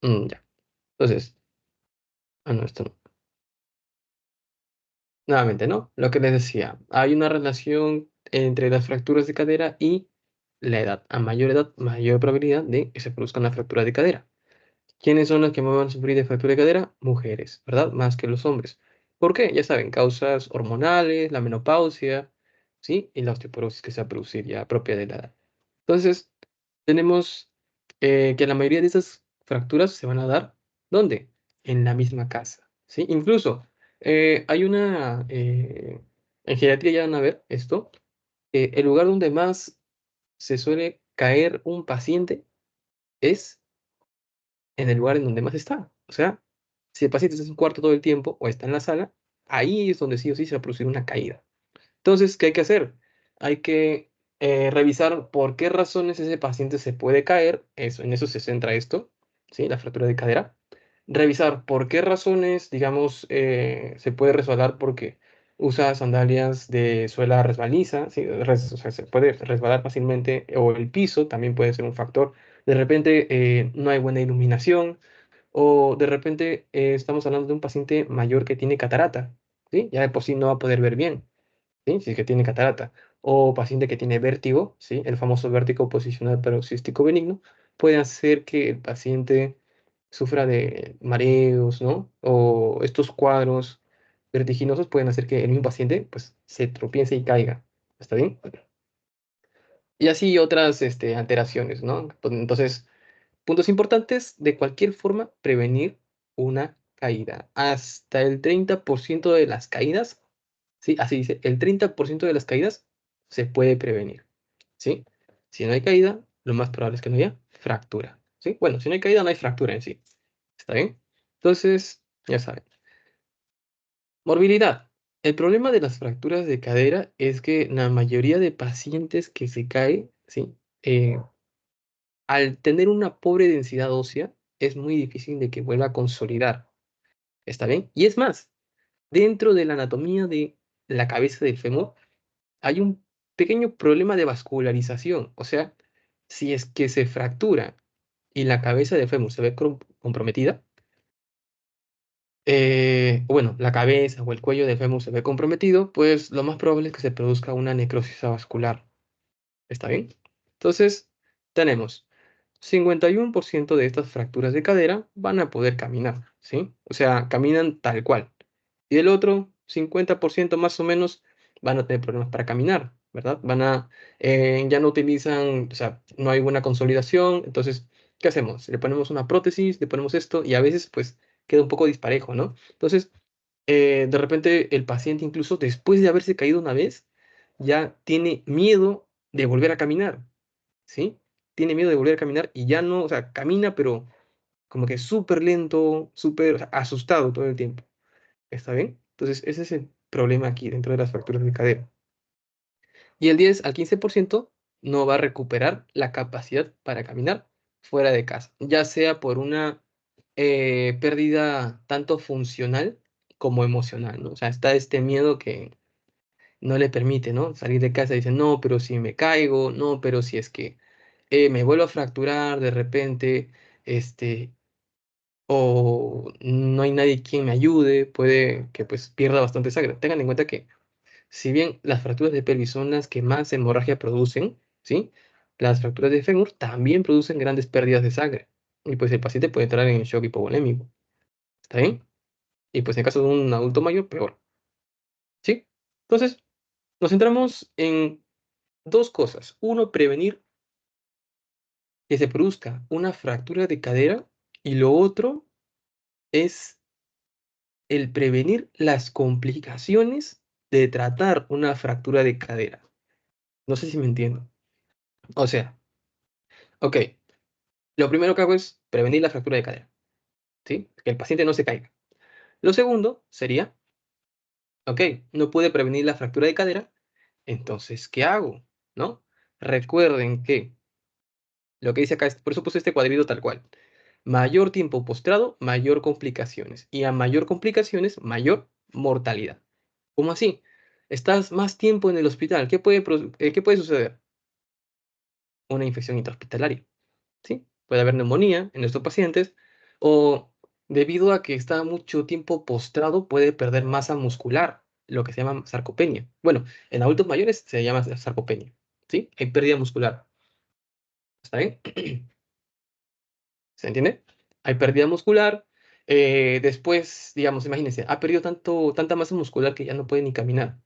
Ya. Entonces, no, esto no. Nuevamente, ¿no? Lo que les decía, hay una relación entre las fracturas de cadera y la edad. A mayor edad, mayor probabilidad de que se produzca una fractura de cadera. ¿Quiénes son los que más van a sufrir de fractura de cadera? Mujeres, ¿verdad? Más que los hombres. ¿Por qué? Ya saben, causas hormonales, la menopausia, ¿sí? Y la osteoporosis que se va a producir ya propia de la edad. Entonces, tenemos que la mayoría de esas fracturas se van a dar, ¿dónde? En la misma casa, ¿sí? Incluso, hay en geriatría ya van a ver esto, el lugar donde más se suele caer un paciente es en el lugar en donde más está. O sea, si el paciente está en su cuarto todo el tiempo o está en la sala, ahí es donde sí o sí se va a producir una caída. Entonces, ¿qué hay que hacer? Hay que revisar por qué razones ese paciente se puede caer, eso, en eso se centra esto, ¿sí? La fractura de cadera. Revisar por qué razones, digamos, se puede resbalar porque usa sandalias de suela resbaliza, ¿sí? O sea, se puede resbalar fácilmente, o el piso también puede ser un factor. De repente no hay buena iluminación, o de repente estamos hablando de un paciente mayor que tiene catarata, ¿sí? Ya de por sí no va a poder ver bien. ¿Sí? Si es que tiene catarata, o paciente que tiene vértigo, ¿sí? El famoso vértigo posicional paroxístico benigno, puede hacer que el paciente sufra de mareos, ¿no? O estos cuadros vertiginosos pueden hacer que el mismo paciente, pues, se tropiece y caiga. ¿Está bien? Y así otras, alteraciones, ¿no? Pues, entonces, puntos importantes, de cualquier forma, prevenir una caída. Hasta el 30% de las caídas, sí, así dice, el 30% de las caídas se puede prevenir, ¿sí? Si no hay caída, lo más probable es que no haya fractura, ¿sí? Bueno, si no hay caída, no hay fractura en sí, ¿está bien? Entonces, ya saben. Morbilidad. El problema de las fracturas de cadera es que la mayoría de pacientes que se cae, ¿sí? Eh, al tener una pobre densidad ósea, es muy difícil de que vuelva a consolidar, ¿está bien? Y es más, dentro de la anatomía de la cabeza del fémur, hay un pequeño problema de vascularización. O sea, si es que se fractura y la cabeza del fémur se ve comprometida, bueno, la cabeza o el cuello del fémur se ve comprometido, pues lo más probable es que se produzca una necrosis vascular. ¿Está bien? Entonces, tenemos 51% de estas fracturas de cadera van a poder caminar, ¿sí? O sea, caminan tal cual. Y el otro 50% más o menos van a tener problemas para caminar, ¿verdad? Ya no utilizan, o sea, no hay buena consolidación. Entonces, ¿qué hacemos? Le ponemos una prótesis, le ponemos esto y a veces pues queda un poco disparejo, ¿no? Entonces, de repente el paciente incluso después de haberse caído una vez, ya tiene miedo de volver a caminar, ¿sí? Tiene miedo de volver a caminar y ya no, o sea, camina, pero como que súper lento, súper, o sea, asustado todo el tiempo. ¿Está bien? Entonces, ese es el problema aquí dentro de las fracturas de cadera. Y el 10 al 15% no va a recuperar la capacidad para caminar fuera de casa, ya sea por una pérdida tanto funcional como emocional, ¿no? O sea, está este miedo que no le permite, ¿no? Salir de casa y dice, no, pero si me caigo, no, pero si es que me vuelvo a fracturar de repente, este, o no hay nadie quien me ayude, puede que pues pierda bastante sangre. Tengan en cuenta que si bien las fracturas de pelvis son las que más hemorragia producen, ¿sí? Las fracturas de fémur también producen grandes pérdidas de sangre. Y pues el paciente puede entrar en shock hipovolémico. ¿Está bien? Y pues en caso de un adulto mayor, peor. ¿Sí? Entonces, nos centramos en dos cosas. Uno, prevenir que se produzca una fractura de cadera. Y lo otro es el prevenir las complicaciones de tratar una fractura de cadera. No sé si me entiendo. O sea, ok, lo primero que hago es prevenir la fractura de cadera, ¿sí? Que el paciente no se caiga. Lo segundo sería, ok, no pude prevenir la fractura de cadera, entonces, ¿qué hago? ¿No? Recuerden que lo que dice acá, por eso puse este cuadrito tal cual. Mayor tiempo postrado, mayor complicaciones. Y a mayor complicaciones, mayor mortalidad. ¿Cómo así? Estás más tiempo en el hospital. ¿Qué puede suceder? Una infección intrahospitalaria. ¿Sí? Puede haber neumonía en estos pacientes o debido a que está mucho tiempo postrado puede perder masa muscular, lo que se llama sarcopenia. Bueno, en adultos mayores se llama sarcopenia, ¿sí? Hay pérdida muscular. ¿Está bien? ¿Se entiende? Hay pérdida muscular. Después, digamos, imagínense, ha perdido tanta masa muscular que ya no puede ni caminar,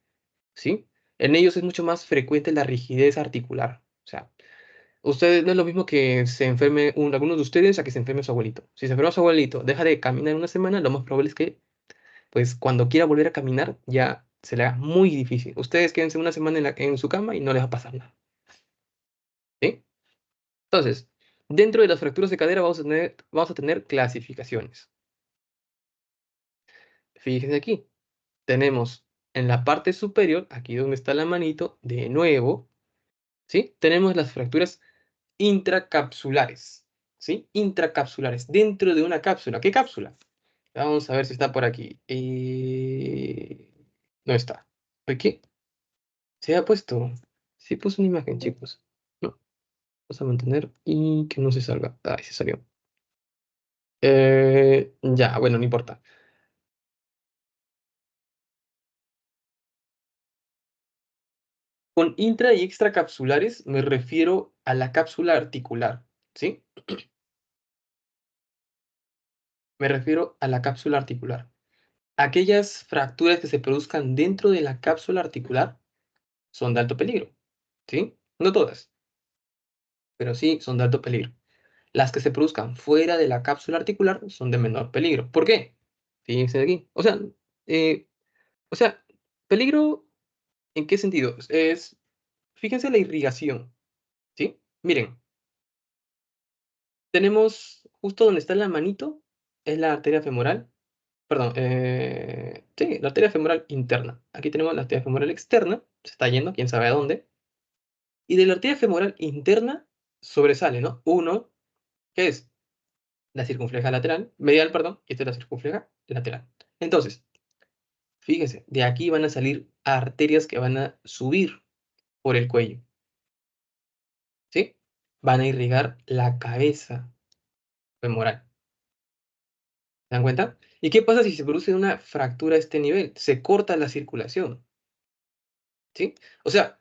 ¿sí? En ellos es mucho más frecuente la rigidez articular. O sea, ustedes no es lo mismo que se enferme algunos de ustedes a que se enferme su abuelito. Si se enferma su abuelito, deja de caminar una semana, lo más probable es que, pues, cuando quiera volver a caminar, ya se le haga muy difícil. Ustedes quédense una semana en su cama y no les va a pasar nada. ¿Sí? Entonces, dentro de las fracturas de cadera vamos a tener clasificaciones. Fíjense aquí, tenemos en la parte superior, aquí donde está la manito, de nuevo, ¿sí? Tenemos las fracturas intracapsulares, ¿sí? Intracapsulares, dentro de una cápsula. ¿Qué cápsula? Vamos a ver si está por aquí. No está. ¿Aquí? Se ha puesto. Sí puso una imagen, chicos. No, vamos a mantener y que no se salga. Ay, se salió. Ya, bueno, no importa. Con intra y extracapsulares me refiero a la cápsula articular, ¿sí? Me refiero a la cápsula articular. Aquellas fracturas que se produzcan dentro de la cápsula articular son de alto peligro, ¿sí? No todas, pero sí son de alto peligro. Las que se produzcan fuera de la cápsula articular son de menor peligro. ¿Por qué? Fíjense aquí. Eh, o sea, peligro, ¿en qué sentido? Fíjense la irrigación, ¿sí? Miren, Tenemos justo donde está la manito, es la arteria femoral. Perdón, sí, la arteria femoral interna. Aquí tenemos la arteria femoral externa, se está yendo, quién sabe a dónde. Y de la arteria femoral interna sobresale, ¿no? Uno, que es la circunfleja lateral, medial, perdón, y esta es la circunfleja lateral. Entonces, fíjense, de aquí van a salir arterias que van a subir por el cuello, ¿sí? Van a irrigar la cabeza femoral. ¿Se dan cuenta? ¿Y qué pasa si se produce una fractura a este nivel? Se corta la circulación, ¿sí? O sea,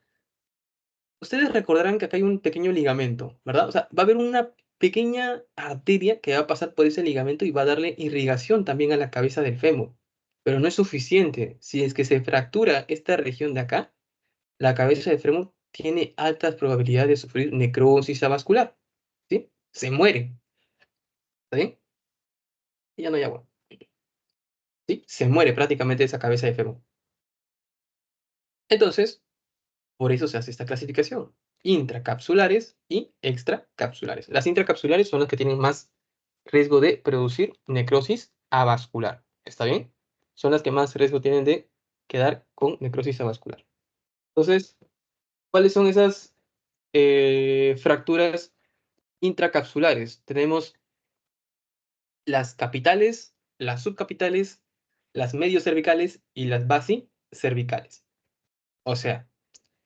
ustedes recordarán que acá hay un pequeño ligamento, ¿verdad? O sea, va a haber una pequeña arteria que va a pasar por ese ligamento y va a darle irrigación también a la cabeza del fémur. Pero no es suficiente. Si es que se fractura esta región de acá, la cabeza del fémur tiene altas probabilidades de sufrir necrosis avascular, ¿sí? Se muere, ¿está bien? Y ya no hay agua, ¿sí? Se muere prácticamente esa cabeza de fémur. Entonces, por eso se hace esta clasificación. Intracapsulares y extracapsulares. Las intracapsulares son las que tienen más riesgo de producir necrosis avascular. ¿Está bien? Son las que más riesgo tienen de quedar con necrosis avascular. Entonces, ¿cuáles son esas fracturas intracapsulares? Tenemos las capitales, las subcapitales, las mediocervicales y las basicervicales. O sea,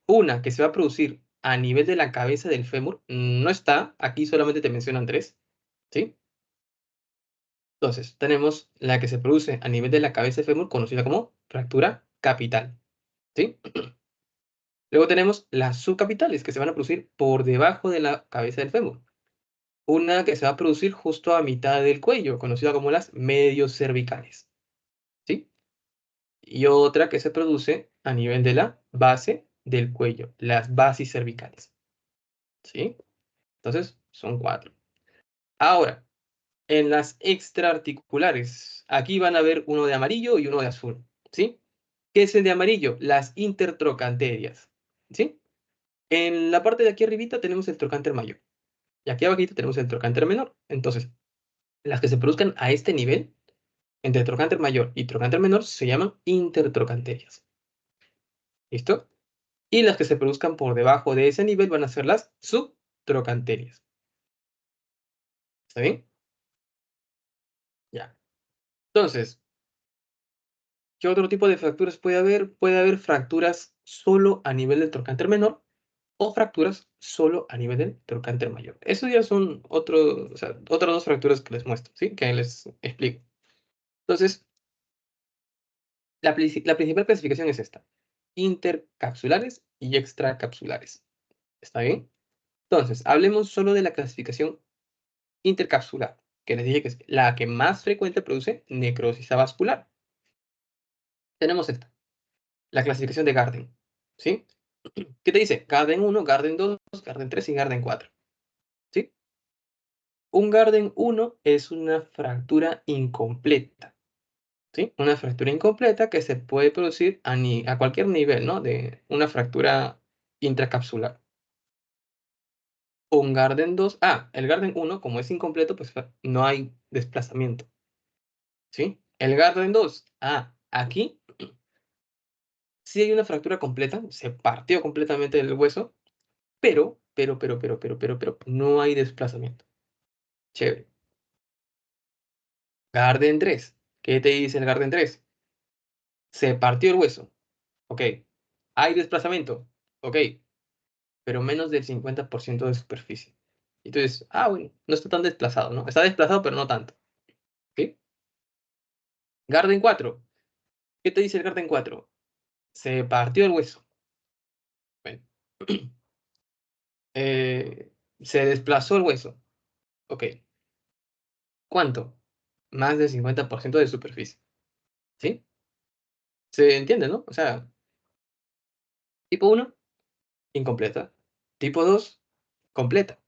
una que se va a producir a nivel de la cabeza del fémur no está, aquí solamente te mencionan tres, ¿sí? Entonces, tenemos la que se produce a nivel de la cabeza del fémur, conocida como fractura capital, ¿sí? Luego tenemos las subcapitales, que se van a producir por debajo de la cabeza del fémur. Una que se va a producir justo a mitad del cuello, conocida como las mediocervicales, ¿sí? Y otra que se produce a nivel de la base del cuello, las basicervicales, ¿sí? Entonces, son cuatro. Ahora, en las extraarticulares, aquí van a ver uno de amarillo y uno de azul, ¿sí? ¿Qué es el de amarillo? Las intertrocanterias, ¿sí? En la parte de aquí arribita tenemos el trocánter mayor y aquí abajito tenemos el trocánter menor. Entonces, las que se produzcan a este nivel, entre trocánter mayor y trocánter menor, se llaman intertrocanterias. ¿Listo? Y las que se produzcan por debajo de ese nivel van a ser las subtrocanterias. ¿Está bien? Ya. Entonces, ¿qué otro tipo de fracturas puede haber? Puede haber fracturas solo a nivel del trocánter menor o fracturas solo a nivel del trocánter mayor. Eso ya son o sea, otras dos fracturas que les muestro, ¿sí? Que les explico. Entonces, la principal clasificación es esta: intercapsulares y extracapsulares. ¿Está bien? Entonces, hablemos solo de la clasificación intercapsular, que les dije que es la que más frecuente produce necrosis avascular. Tenemos esta, la clasificación de Garden, ¿sí? ¿Qué te dice? Garden 1, Garden 2, Garden 3 y Garden 4, ¿sí? Un Garden 1 es una fractura incompleta, ¿sí? Una fractura incompleta que se puede producir a cualquier nivel, ¿no? De una fractura intracapsular. Un Garden 2, el Garden 1, como es incompleto, pues no hay desplazamiento, ¿sí? El Garden 2, aquí sí hay una fractura completa, se partió completamente el hueso, pero, no hay desplazamiento. Chévere. Garden 3. ¿Qué te dice el Garden 3? Se partió el hueso. Ok. Hay desplazamiento. Ok. Pero menos del 50% de superficie. Entonces, bueno, no está tan desplazado, ¿no? Está desplazado, pero no tanto. ¿Ok? Garden 4. ¿Qué te dice el Garden 4? Se partió el hueso. Bueno. Se desplazó el hueso. Ok. ¿Cuánto? Más del 50% de superficie. ¿Sí? ¿Se entiende, no? O sea, tipo 1, incompleta. Tipo 2, completa.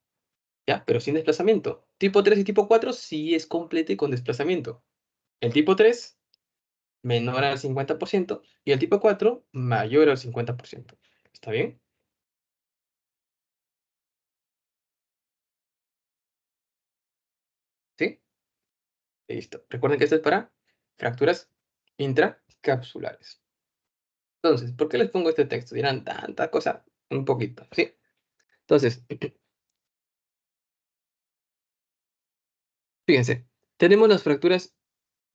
¿Ya? Pero sin desplazamiento. Tipo 3 y tipo 4 sí es completa y con desplazamiento. El tipo 3, menor al 50%, y el tipo 4, mayor al 50%. ¿Está bien? Listo. Recuerden que esto es para fracturas intracapsulares. Entonces, ¿por qué les pongo este texto? Dirán tanta cosa, un poquito, ¿sí? Entonces, fíjense, tenemos las fracturas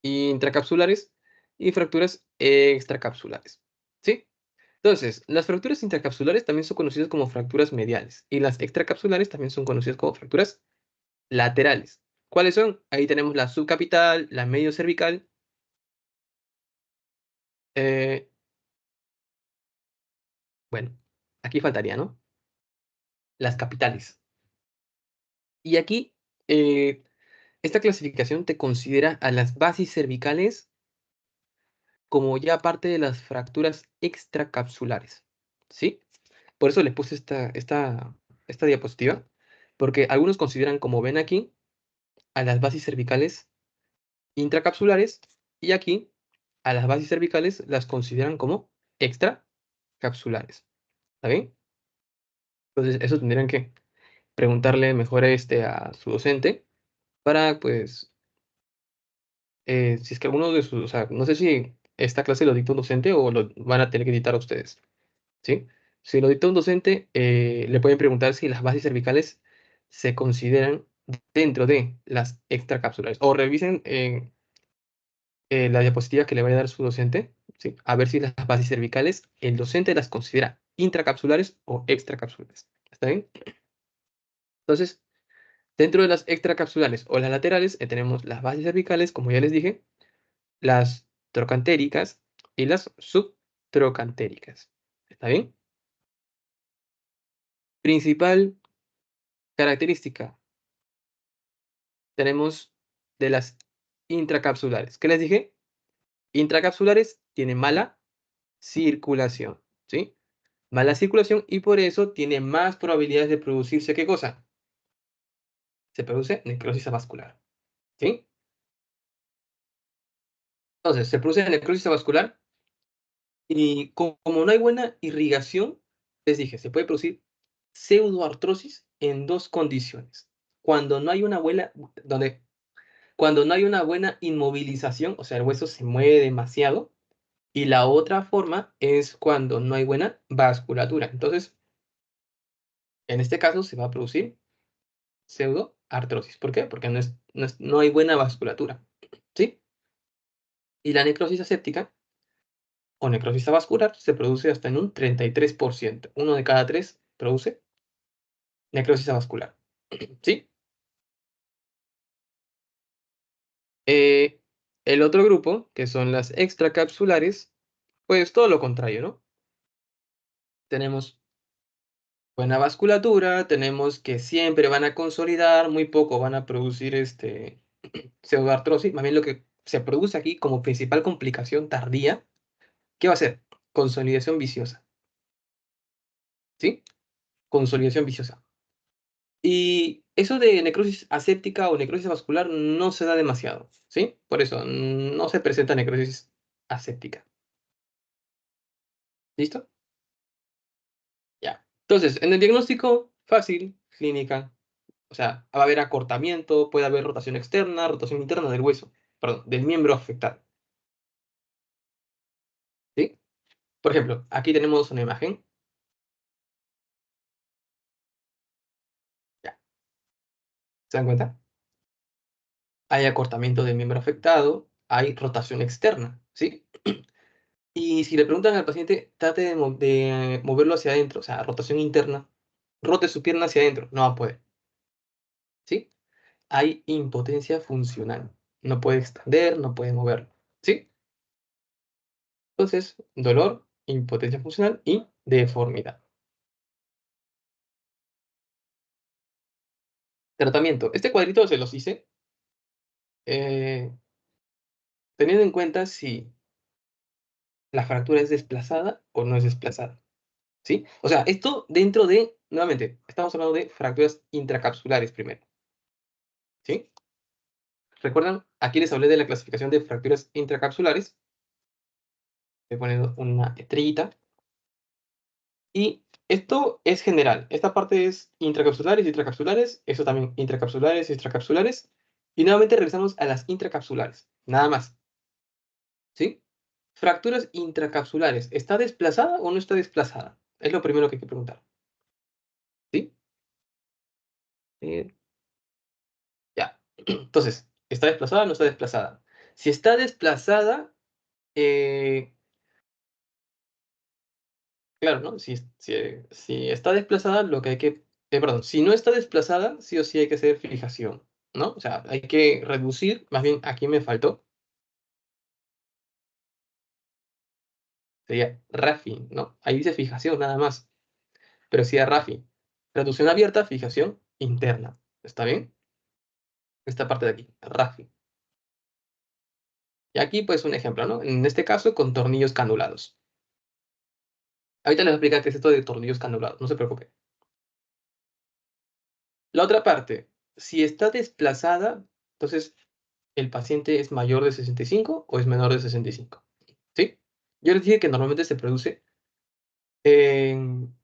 intracapsulares y fracturas extracapsulares, ¿sí? Entonces, las fracturas intracapsulares también son conocidas como fracturas mediales y las extracapsulares también son conocidas como fracturas laterales. ¿Cuáles son? Ahí tenemos la subcapital, la medio cervical, eh, bueno, aquí faltaría, ¿no? Las capitales. Y aquí, esta clasificación te considera a las bases cervicales como ya parte de las fracturas extracapsulares, ¿sí? Por eso les puse esta diapositiva, porque algunos consideran, como ven aquí, a las bases cervicales intracapsulares y aquí a las bases cervicales las consideran como extracapsulares, ¿está bien? Entonces, eso tendrían que preguntarle mejor a su docente para, pues, si es que alguno de sus, o sea, no sé si esta clase lo dicta un docente o lo van a tener que dictar ustedes, ¿sí? Si lo dicta un docente, le pueden preguntar si las bases cervicales se consideran dentro de las extracapsulares. O revisen la diapositiva que le vaya a dar su docente, ¿sí? A ver si las bases cervicales el docente las considera intracapsulares o extracapsulares. ¿Está bien? Entonces, dentro de las extracapsulares o las laterales, tenemos las bases cervicales, como ya les dije, las trocantéricas y las subtrocantéricas. ¿Está bien? Principal característica tenemos de las intracapsulares. ¿Qué les dije? Intracapsulares tienen mala circulación, ¿sí? Mala circulación y por eso tiene más probabilidades de producirse, ¿qué cosa? Se produce necrosis vascular, ¿sí? Entonces, se produce necrosis vascular y como no hay buena irrigación, les dije, se puede producir pseudoartrosis en dos condiciones. Cuando no hay una buena, donde, cuando no hay una buena inmovilización, o sea, el hueso se mueve demasiado, y la otra forma es cuando no hay buena vasculatura. Entonces, en este caso se va a producir pseudoartrosis. ¿Por qué? Porque no hay buena vasculatura, ¿sí? Y la necrosis aséptica o necrosis vascular se produce hasta en un 33%. Uno de cada tres produce necrosis vascular, ¿sí? Eh, el otro grupo, que son las extracapsulares, pues todo lo contrario, ¿no? Tenemos buena vasculatura, tenemos que siempre van a consolidar, muy poco van a producir pseudoartrosis, más bien lo que se produce aquí como principal complicación tardía, ¿qué va a ser? Consolidación viciosa, ¿sí? Consolidación viciosa. Y eso de necrosis aséptica o necrosis vascular no se da demasiado, ¿sí? Por eso no se presenta necrosis aséptica. ¿Listo? Ya. Entonces, en el diagnóstico, fácil, clínica, o sea, va a haber acortamiento, puede haber rotación externa, rotación interna del hueso, perdón, del miembro afectado, ¿sí? Por ejemplo, aquí tenemos una imagen, ya, ¿se dan cuenta? Hay acortamiento del miembro afectado, hay rotación externa, ¿sí? Y si le preguntan al paciente, trate de moverlo hacia adentro, o sea, rotación interna, rote su pierna hacia adentro, no va a poder, ¿sí? Hay impotencia funcional, no puede extender, no puede moverlo, ¿sí? Entonces, dolor, impotencia funcional y deformidad. Tratamiento. Este cuadrito se los hice eh, teniendo en cuenta si la fractura es desplazada o no es desplazada, ¿sí? O sea, esto dentro de, nuevamente, estamos hablando de fracturas intracapsulares primero, ¿sí? ¿Recuerdan? Aquí les hablé de la clasificación de fracturas intracapsulares. Voy poniendo una estrellita. Y esto es general. Esta parte es intracapsulares y extracapsulares. Eso también intracapsulares y extracapsulares. Y nuevamente regresamos a las intracapsulares, nada más, ¿sí? Fracturas intracapsulares, ¿está desplazada o no está desplazada? Es lo primero que hay que preguntar, ¿sí? Eh, ya. Entonces, ¿está desplazada o no está desplazada? Si está desplazada, eh, claro, ¿no? Si está desplazada, lo que hay que... perdón, si no está desplazada, sí o sí hay que hacer fijación, ¿no? O sea, hay que reducir, más bien aquí me faltó, sería RAFI, ¿no? Ahí dice fijación nada más, pero sí RAFI. Reducción abierta, fijación interna. ¿Está bien? Esta parte de aquí, RAFI. Y aquí, pues, un ejemplo, ¿no? En este caso, con tornillos canulados. Ahorita les voy a explicar qué es esto de tornillos canulados, no se preocupe. La otra parte, si está desplazada, entonces, ¿el paciente es mayor de 65 o es menor de 65? ¿Sí? Yo les dije que normalmente se produce en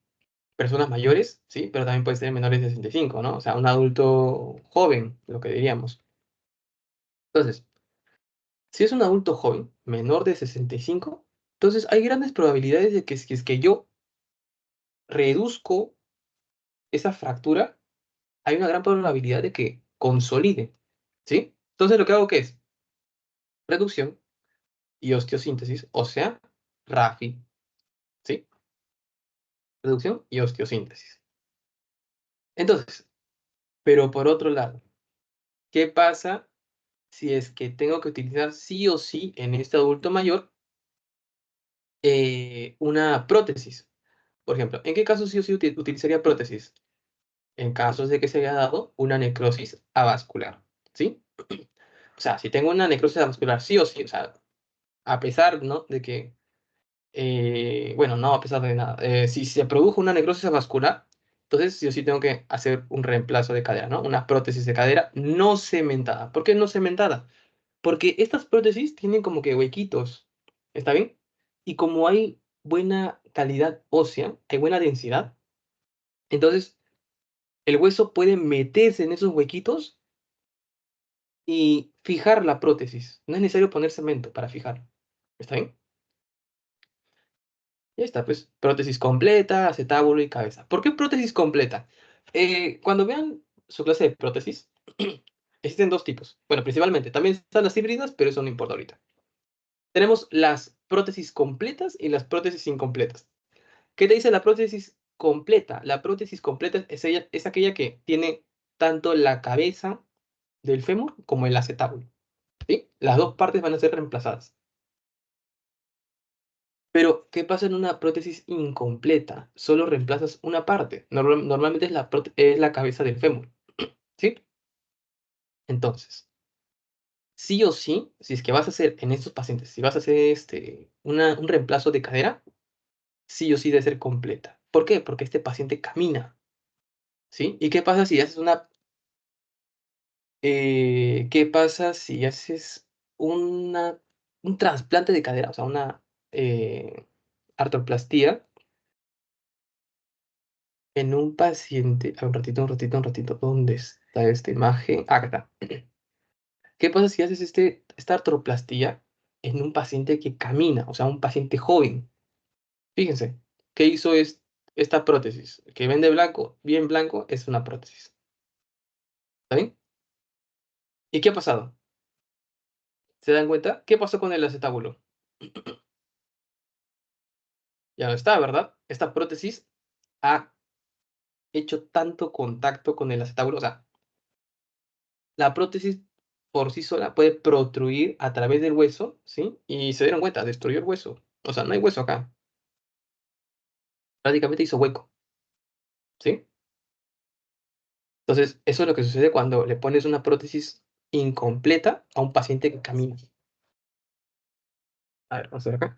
personas mayores, ¿sí? Pero también puede ser en menores de 65, ¿no? O sea, un adulto joven, lo que diríamos. Entonces, si es un adulto joven, menor de 65, entonces hay grandes probabilidades de que si es que yo reduzco esa fractura, hay una gran probabilidad de que consolide, ¿sí? Entonces lo que hago que es reducción y osteosíntesis, o sea, RAFI, ¿sí? Reducción y osteosíntesis. Entonces, pero por otro lado, ¿qué pasa si es que tengo que utilizar sí o sí en este adulto mayor una prótesis? Por ejemplo, ¿en qué caso sí o sí utilizaría prótesis? En casos de que se haya dado una necrosis avascular, ¿sí? O sea, si tengo una necrosis avascular, sí o sí, o sea, a pesar, ¿no? De que, bueno, no a pesar de nada, si se produjo una necrosis vascular, entonces sí o sí tengo que hacer un reemplazo de cadera, ¿no? Una prótesis de cadera no cementada. ¿Por qué no cementada? Porque estas prótesis tienen como que huequitos, ¿está bien? Y como hay buena calidad ósea, hay buena densidad, entonces el hueso puede meterse en esos huequitos y fijar la prótesis. No es necesario poner cemento para fijar. ¿Está bien? Ya está, pues, prótesis completa, acetábulo y cabeza. ¿Por qué prótesis completa? Cuando vean su clase de prótesis, existen dos tipos. Bueno, principalmente, también están las híbridas, pero eso no importa ahorita. Tenemos las prótesis completas y las prótesis incompletas. ¿Qué te dice la prótesis completa? La prótesis completa es aquella que tiene tanto la cabeza del fémur como el acetábulo, ¿sí? Las dos partes van a ser reemplazadas. Pero, ¿qué pasa en una prótesis incompleta? Solo reemplazas una parte. Normalmente es es la cabeza del fémur, ¿sí? Entonces, sí o sí, si es que vas a hacer en estos pacientes, si vas a hacer un reemplazo de cadera, sí o sí debe ser completa. ¿Por qué? Porque este paciente camina, ¿sí? ¿Y qué pasa si haces qué pasa si haces una, un trasplante de cadera, o sea, una artroplastía en un paciente? A ver, un ratito, ¿dónde está esta imagen? Ah, acá está. ¿Qué pasa si haces esta artroplastía en un paciente que camina, o sea, un paciente joven? Fíjense, ¿qué hizo esta prótesis? Que vende blanco, bien blanco, es una prótesis. ¿Está bien? ¿Y qué ha pasado? ¿Se dan cuenta? ¿Qué pasó con el acetábulo? Ya no está, ¿verdad? Esta prótesis ha hecho tanto contacto con el acetábulo, o sea, la prótesis por sí sola puede protruir a través del hueso, ¿sí? Y se dieron cuenta, destruyó el hueso. O sea, no hay hueso acá. Prácticamente hizo hueco, ¿sí? Entonces, eso es lo que sucede cuando le pones una prótesis incompleta a un paciente que camina. A ver, vamos a ver acá.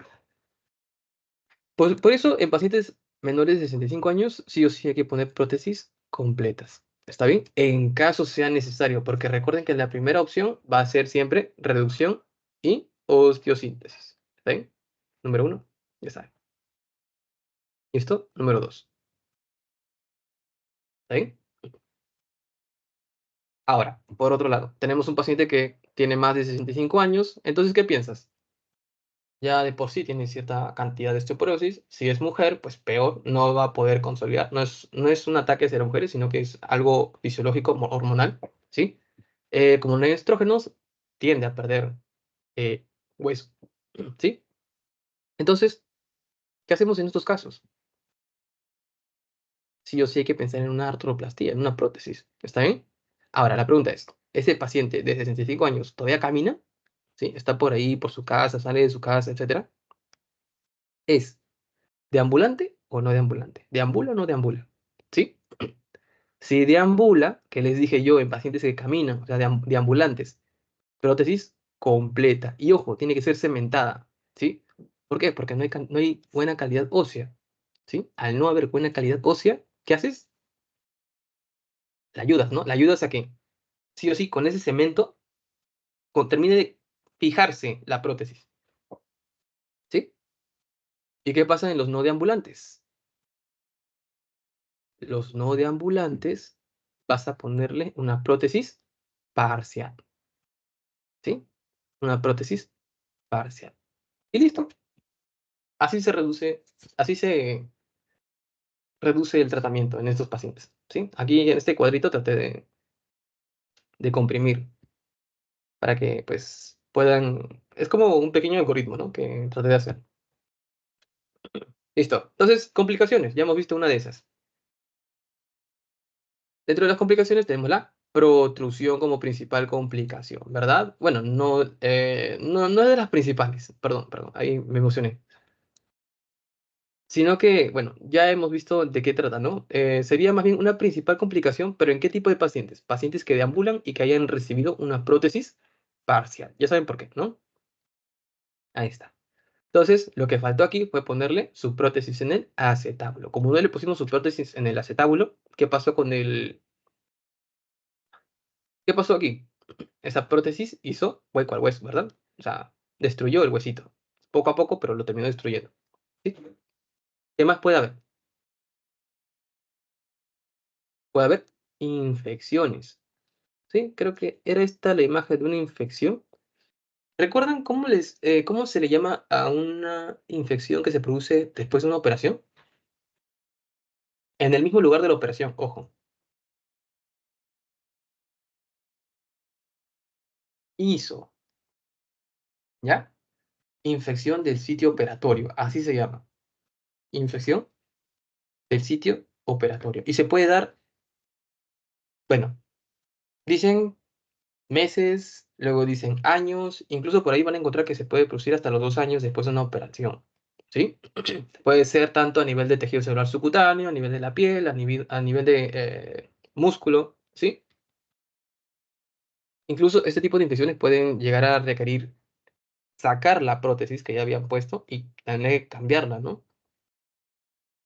Pues, por eso, en pacientes menores de 65 años, sí o sí hay que poner prótesis completas. ¿Está bien? En caso sea necesario, porque recuerden que la primera opción va a ser siempre reducción y osteosíntesis. ¿Está bien? Número uno, ya saben. ¿Listo? Número dos. ¿Está bien? Ahora, por otro lado, tenemos un paciente que tiene más de 65 años, entonces, ¿qué piensas? Ya de por sí tiene cierta cantidad de osteoporosis. Si es mujer, pues peor, no va a poder consolidar. No es un ataque hacia las mujeres, sino que es algo fisiológico, hormonal, ¿sí? Como no hay estrógenos, tiende a perder hueso, ¿sí? Entonces, ¿qué hacemos en estos casos? Sí o sí hay que pensar en una artroplastía, en una prótesis, ¿está bien? Ahora, la pregunta es, ¿ese paciente de 65 años todavía camina? ¿Sí? ¿Está por ahí, por su casa, sale de su casa, etcétera? ¿Es deambulante o no deambulante? ¿Deambula o no deambula? ¿Sí? Si deambula, que les dije yo en pacientes que caminan, o sea, deambulantes, prótesis completa. Y ojo, tiene que ser cementada, ¿sí? ¿Por qué? Porque no hay buena calidad ósea, ¿sí? Al no haber buena calidad ósea, ¿qué haces? La ayudas, ¿no? La ayudas a que, sí o sí, con ese cemento, termine de fijarse la prótesis, ¿sí? ¿Y qué pasa en los no deambulantes? Los no deambulantes, vas a ponerle una prótesis parcial, ¿sí? Una prótesis parcial. Y listo. Así se reduce, así se reduce el tratamiento en estos pacientes, ¿sí? Aquí en este cuadrito traté de comprimir para que, pues, puedan... Es como un pequeño algoritmo, ¿no? Que traté de hacer. Listo. Entonces, complicaciones. Ya hemos visto una de esas. Dentro de las complicaciones tenemos la protrusión como principal complicación, ¿verdad? Bueno, no es de las principales, perdón, ahí me emocioné. Sino que, bueno, ya hemos visto de qué trata, ¿no? Sería más bien una principal complicación, pero ¿en qué tipo de pacientes? Pacientes que deambulan y que hayan recibido una prótesis parcial. Ya saben por qué, ¿no? Ahí está. Entonces, lo que faltó aquí fue ponerle su prótesis en el acetábulo. Como no le pusimos su prótesis en el acetábulo, ¿qué pasó con el... ¿Qué pasó aquí? Esa prótesis hizo hueco al hueso, ¿verdad? O sea, destruyó el huesito. Poco a poco, pero lo terminó destruyendo. ¿Sí? ¿Qué más puede haber? Puede haber infecciones. Sí, creo que era esta la imagen de una infección. ¿Recuerdan cómo se le llama a una infección que se produce después de una operación? En el mismo lugar de la operación, ojo. ISO, ¿ya? Infección del sitio operatorio, así se llama. Infección del sitio operatorio. Y se puede dar, bueno, dicen meses, luego dicen años, incluso por ahí van a encontrar que se puede producir hasta los 2 años después de una operación, ¿sí? Puede ser tanto a nivel de tejido celular subcutáneo, a nivel de la piel, a nivel de músculo, ¿sí? Incluso este tipo de infecciones pueden llegar a requerir sacar la prótesis que ya habían puesto y tener que cambiarla, ¿no?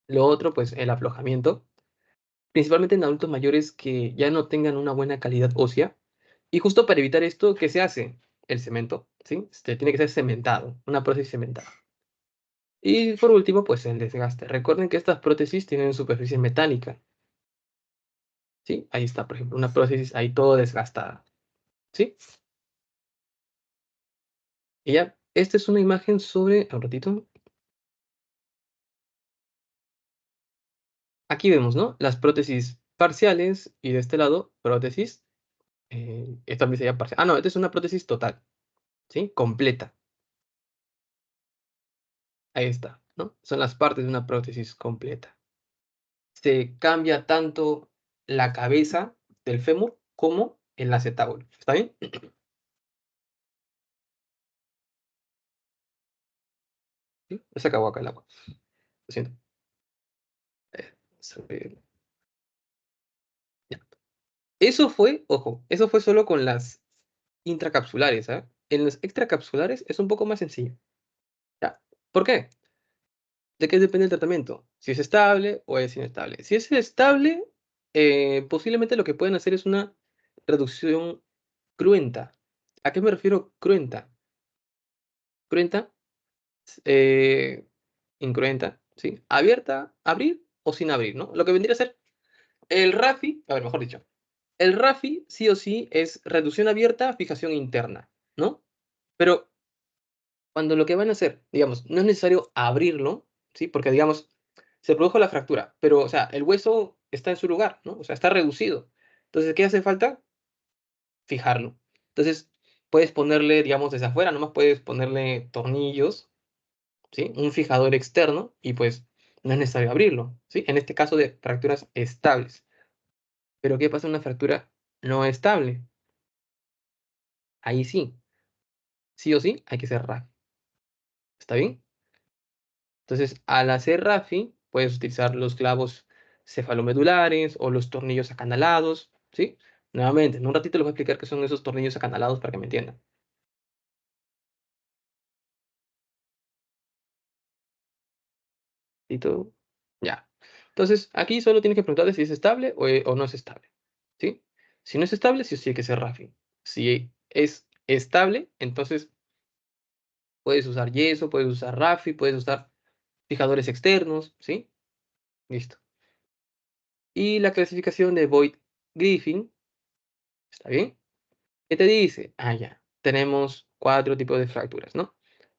Lo otro, pues el aflojamiento, principalmente en adultos mayores que ya no tengan una buena calidad ósea. Y justo para evitar esto, ¿qué se hace? El cemento, ¿sí? Tiene que ser cementado, una prótesis cementada. Y por último, pues el desgaste. Recuerden que estas prótesis tienen superficie metálica, ¿sí? Ahí está, por ejemplo, una prótesis ahí todo desgastada, ¿sí? Y ya, esta es una imagen sobre, un ratito, aquí vemos, ¿no? Las prótesis parciales y de este lado, prótesis, esta también sería parcial. Ah, no, esta es una prótesis total, ¿sí? Completa. Ahí está, ¿no? Son las partes de una prótesis completa. Se cambia tanto la cabeza del fémur como el acetábulo. ¿Está bien? ¿Sí? Se acabó acá el agua. Lo siento. Se- ya. Eso fue, ojo, eso fue solo con las intracapsulares, ¿ah? En los extracapsulares es un poco más sencillo. ¿Ya? ¿Por qué? ¿De qué depende el tratamiento? Si es estable o es inestable. Si es estable, posiblemente lo que pueden hacer es una reducción cruenta. ¿A qué me refiero cruenta? Cruenta, eh, incruenta, ¿sí? Abierta, abrir o sin abrir, ¿no? Lo que vendría a ser el RAFI, a ver, mejor dicho. El RAFI, sí o sí, es reducción abierta, fijación interna, ¿no? Pero cuando lo que van a hacer, digamos, no es necesario abrirlo, ¿sí? Porque, digamos, se produjo la fractura, pero, o sea, el hueso está en su lugar, ¿no? O sea, está reducido. Entonces, ¿qué hace falta? Fijarlo. Entonces, puedes ponerle, digamos, desde afuera, nomás puedes ponerle tornillos, ¿sí? Un fijador externo y pues no es necesario abrirlo, ¿sí? En este caso de fracturas estables. Pero ¿qué pasa en una fractura no estable? Ahí sí o sí hay que hacer RAFI. ¿Está bien? Entonces, al hacer RAFI, puedes utilizar los clavos cefalomedulares o los tornillos acanalados, ¿sí? Nuevamente, en un ratito les voy a explicar qué son esos tornillos acanalados para que me entiendan. ¿Y todo? Ya. Entonces, aquí solo tienes que preguntarte si es estable o no es estable, ¿sí? Si no es estable, sí o sí hay que hacer RAFI. Si es estable, entonces puedes usar yeso, puedes usar RAFI, puedes usar fijadores externos, ¿sí? Listo. Y la clasificación de Boyd-Griffin, ¿está bien? ¿Qué te dice? Ah, ya. Tenemos 4 tipos de fracturas, ¿no?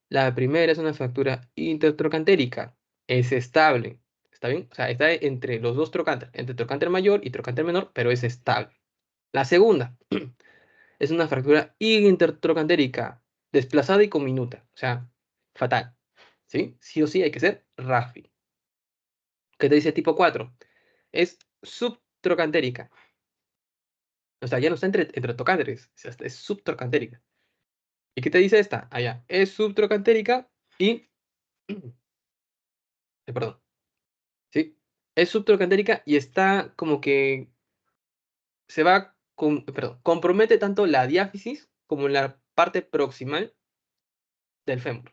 La primera es una fractura intertrocantérica. Es estable. ¿Está bien? O sea, está entre los dos trocánteres, entre trocánter mayor y trocánter menor, pero es estable. La segunda es una fractura intertrocantérica, desplazada y con minuta. O sea, fatal. ¿Sí? Sí o sí hay que ser RAFI. ¿Qué te dice tipo 4? Es subtrocantérica. O sea, ya no está entre trocánteres, o sea, es subtrocantérica. ¿Y qué te dice esta? Allá, es subtrocantérica y, perdón, ¿sí? Es subtrocantérica y está como que se va, perdón, compromete tanto la diáfisis como la parte proximal del fémur,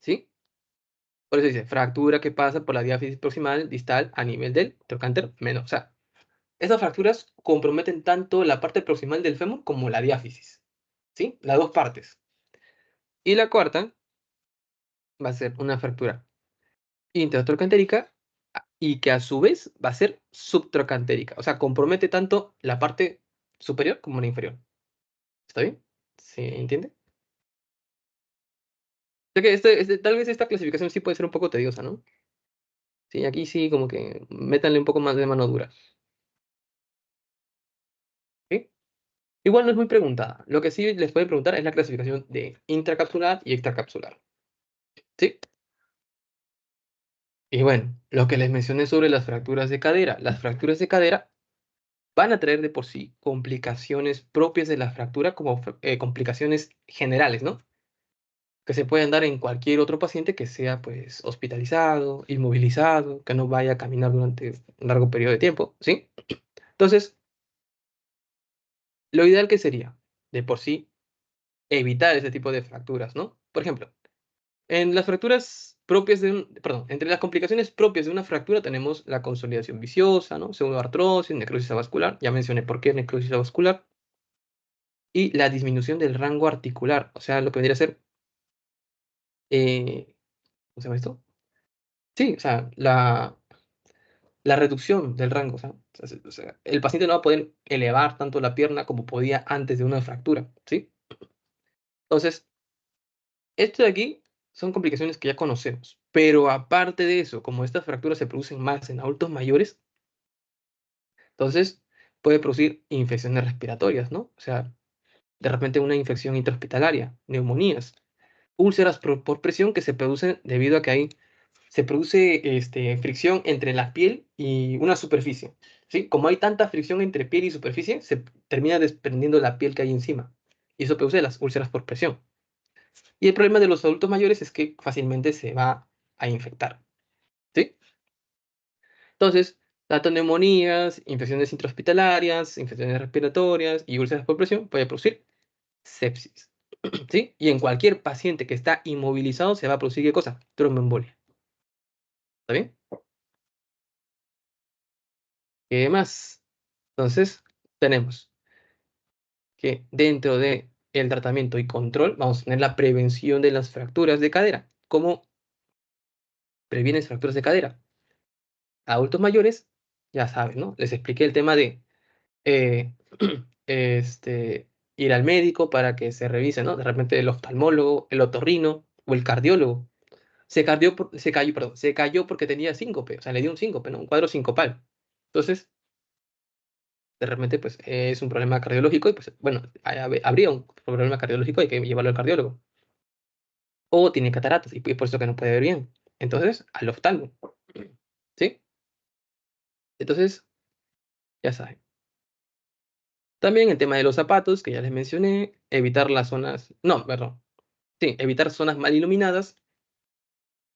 ¿sí? Por eso dice, fractura que pasa por la diáfisis proximal distal a nivel del trocánter menor. O sea, estas fracturas comprometen tanto la parte proximal del fémur como la diáfisis, ¿sí? Las dos partes. Y la cuarta va a ser una fractura intertrocantérica y que a su vez va a ser subtrocantérica. O sea, compromete tanto la parte superior como la inferior. ¿Está bien? ¿Se entiende? Sé que tal vez esta clasificación sí puede ser un poco tediosa, ¿no? Sí, aquí sí, como que métanle un poco más de mano dura. ¿Sí? Igual no es muy preguntada. Lo que sí les pueden preguntar es la clasificación de intracapsular y extracapsular. ¿Sí? Y bueno, lo que les mencioné sobre las fracturas de cadera. Las fracturas de cadera van a traer de por sí complicaciones propias de la fractura como complicaciones generales, ¿no? Que se pueden dar en cualquier otro paciente que sea pues hospitalizado, inmovilizado, que no vaya a caminar durante un largo periodo de tiempo, ¿sí? Entonces, lo ideal que sería, de por sí, evitar ese tipo de fracturas, ¿no? Por ejemplo, en las fracturas propias perdón, entre las complicaciones propias de una fractura tenemos la consolidación viciosa, ¿no? Pseudoartrosis, necrosis avascular, ya mencioné por qué necrosis avascular, y la disminución del rango articular, o sea, lo que vendría a ser, ¿cómo se llama esto? Sí, o sea, la reducción del rango, o sea, el paciente no va a poder elevar tanto la pierna como podía antes de una fractura, ¿sí? Entonces, esto de aquí son complicaciones que ya conocemos, pero aparte de eso, como estas fracturas se producen más en adultos mayores, entonces puede producir infecciones respiratorias, ¿no? O sea, de repente una infección intrahospitalaria, neumonías, úlceras por presión que se producen debido a que se produce fricción entre la piel y una superficie, ¿sí? Como hay tanta fricción entre piel y superficie, se termina desprendiendo la piel que hay encima. Y eso produce las úlceras por presión. Y el problema de los adultos mayores es que fácilmente se va a infectar, ¿sí? Entonces, tanto neumonías, infecciones intrahospitalarias, infecciones respiratorias y úlceras por presión puede producir sepsis, ¿sí? Y en cualquier paciente que está inmovilizado se va a producir, ¿qué cosa? Tromboembolia, ¿está bien? ¿Qué más? Entonces, tenemos que dentro de el tratamiento y control vamos a tener la prevención de las fracturas de cadera. ¿Cómo previenes fracturas de cadera? Adultos mayores, ya sabes, ¿no? Les expliqué el tema de eh, ir al médico para que se revise, ¿no? De repente el oftalmólogo, el otorrino o el cardiólogo. Se cayó, perdón, se cayó porque tenía síncope, o sea, le dio un síncope, ¿no? Un cuadro sincopal. Entonces, de repente, pues, es un problema cardiológico y, pues, bueno, habría un problema cardiológico, hay que llevarlo al cardiólogo. O tiene cataratas y por eso que no puede ver bien. Entonces, al oftalmo, ¿sí? Entonces, ya saben. También el tema de los zapatos, que ya les mencioné, evitar las zonas, no, perdón, sí, evitar zonas mal iluminadas,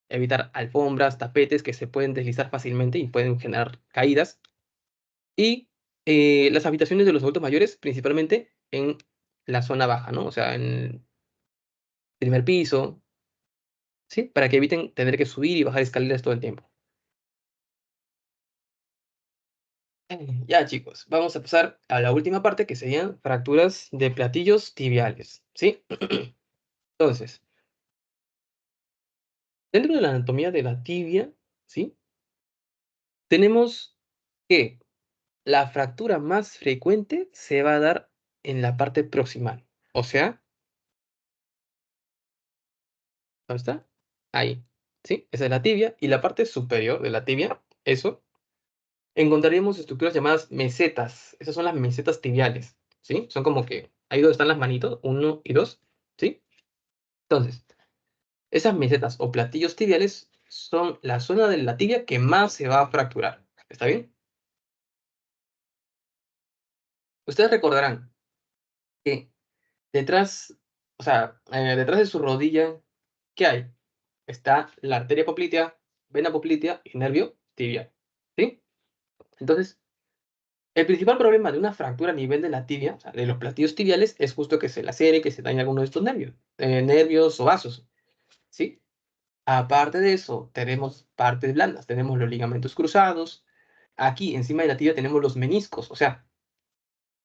evitar alfombras, tapetes que se pueden deslizar fácilmente y pueden generar caídas. Y las habitaciones de los adultos mayores, principalmente en la zona baja, ¿no? O sea, en el primer piso, ¿sí? Para que eviten tener que subir y bajar escaleras todo el tiempo. Ya, chicos, vamos a pasar a la última parte que serían fracturas de platillos tibiales, ¿sí? Entonces, dentro de la anatomía de la tibia, ¿sí? Tenemos que la fractura más frecuente se va a dar en la parte proximal. O sea, ¿dónde está? Ahí, ¿sí? Esa es la tibia. Y la parte superior de la tibia, eso, encontraríamos estructuras llamadas mesetas. Esas son las mesetas tibiales, ¿sí? Son como que ahí donde están las manitos, uno y dos, ¿sí? Entonces, esas mesetas o platillos tibiales son la zona de la tibia que más se va a fracturar. ¿Está bien? Ustedes recordarán que detrás, o sea, detrás de su rodilla, ¿qué hay? Está la arteria poplitea, vena poplitea y nervio tibial, ¿sí? Entonces, el principal problema de una fractura a nivel de la tibia, o sea, de los platillos tibiales, es justo que se lacere, que se dañe alguno de estos nervios, nervios o vasos, ¿sí? Aparte de eso, tenemos partes blandas, tenemos los ligamentos cruzados. Aquí, encima de la tibia, tenemos los meniscos, o sea,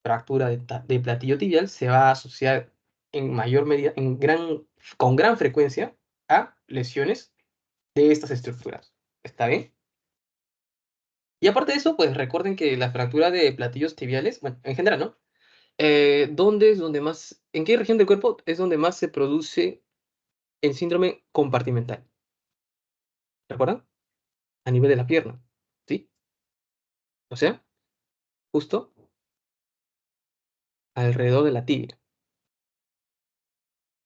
fractura de platillo tibial se va a asociar en mayor medida, con gran frecuencia, a lesiones de estas estructuras. ¿Está bien? Y aparte de eso, pues recuerden que la fractura de platillos tibiales, bueno, en general, ¿no? ¿Dónde es donde más, en qué región del cuerpo es donde más se produce el síndrome compartimental? ¿Recuerdan? A nivel de la pierna, ¿sí? O sea, justo alrededor de la tibia.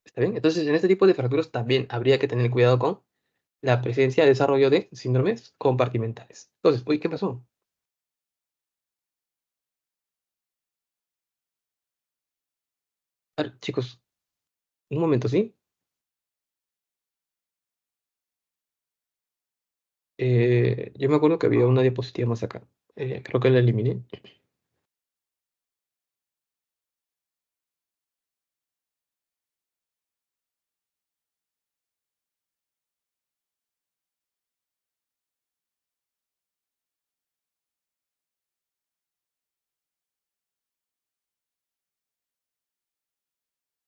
¿Está bien? Entonces, en este tipo de fracturas también habría que tener cuidado con la presencia de desarrollo de síndromes compartimentales. Entonces, uy, ¿qué pasó? A ver, chicos, un momento, ¿sí? Yo me acuerdo que había una diapositiva más acá. Creo que la eliminé.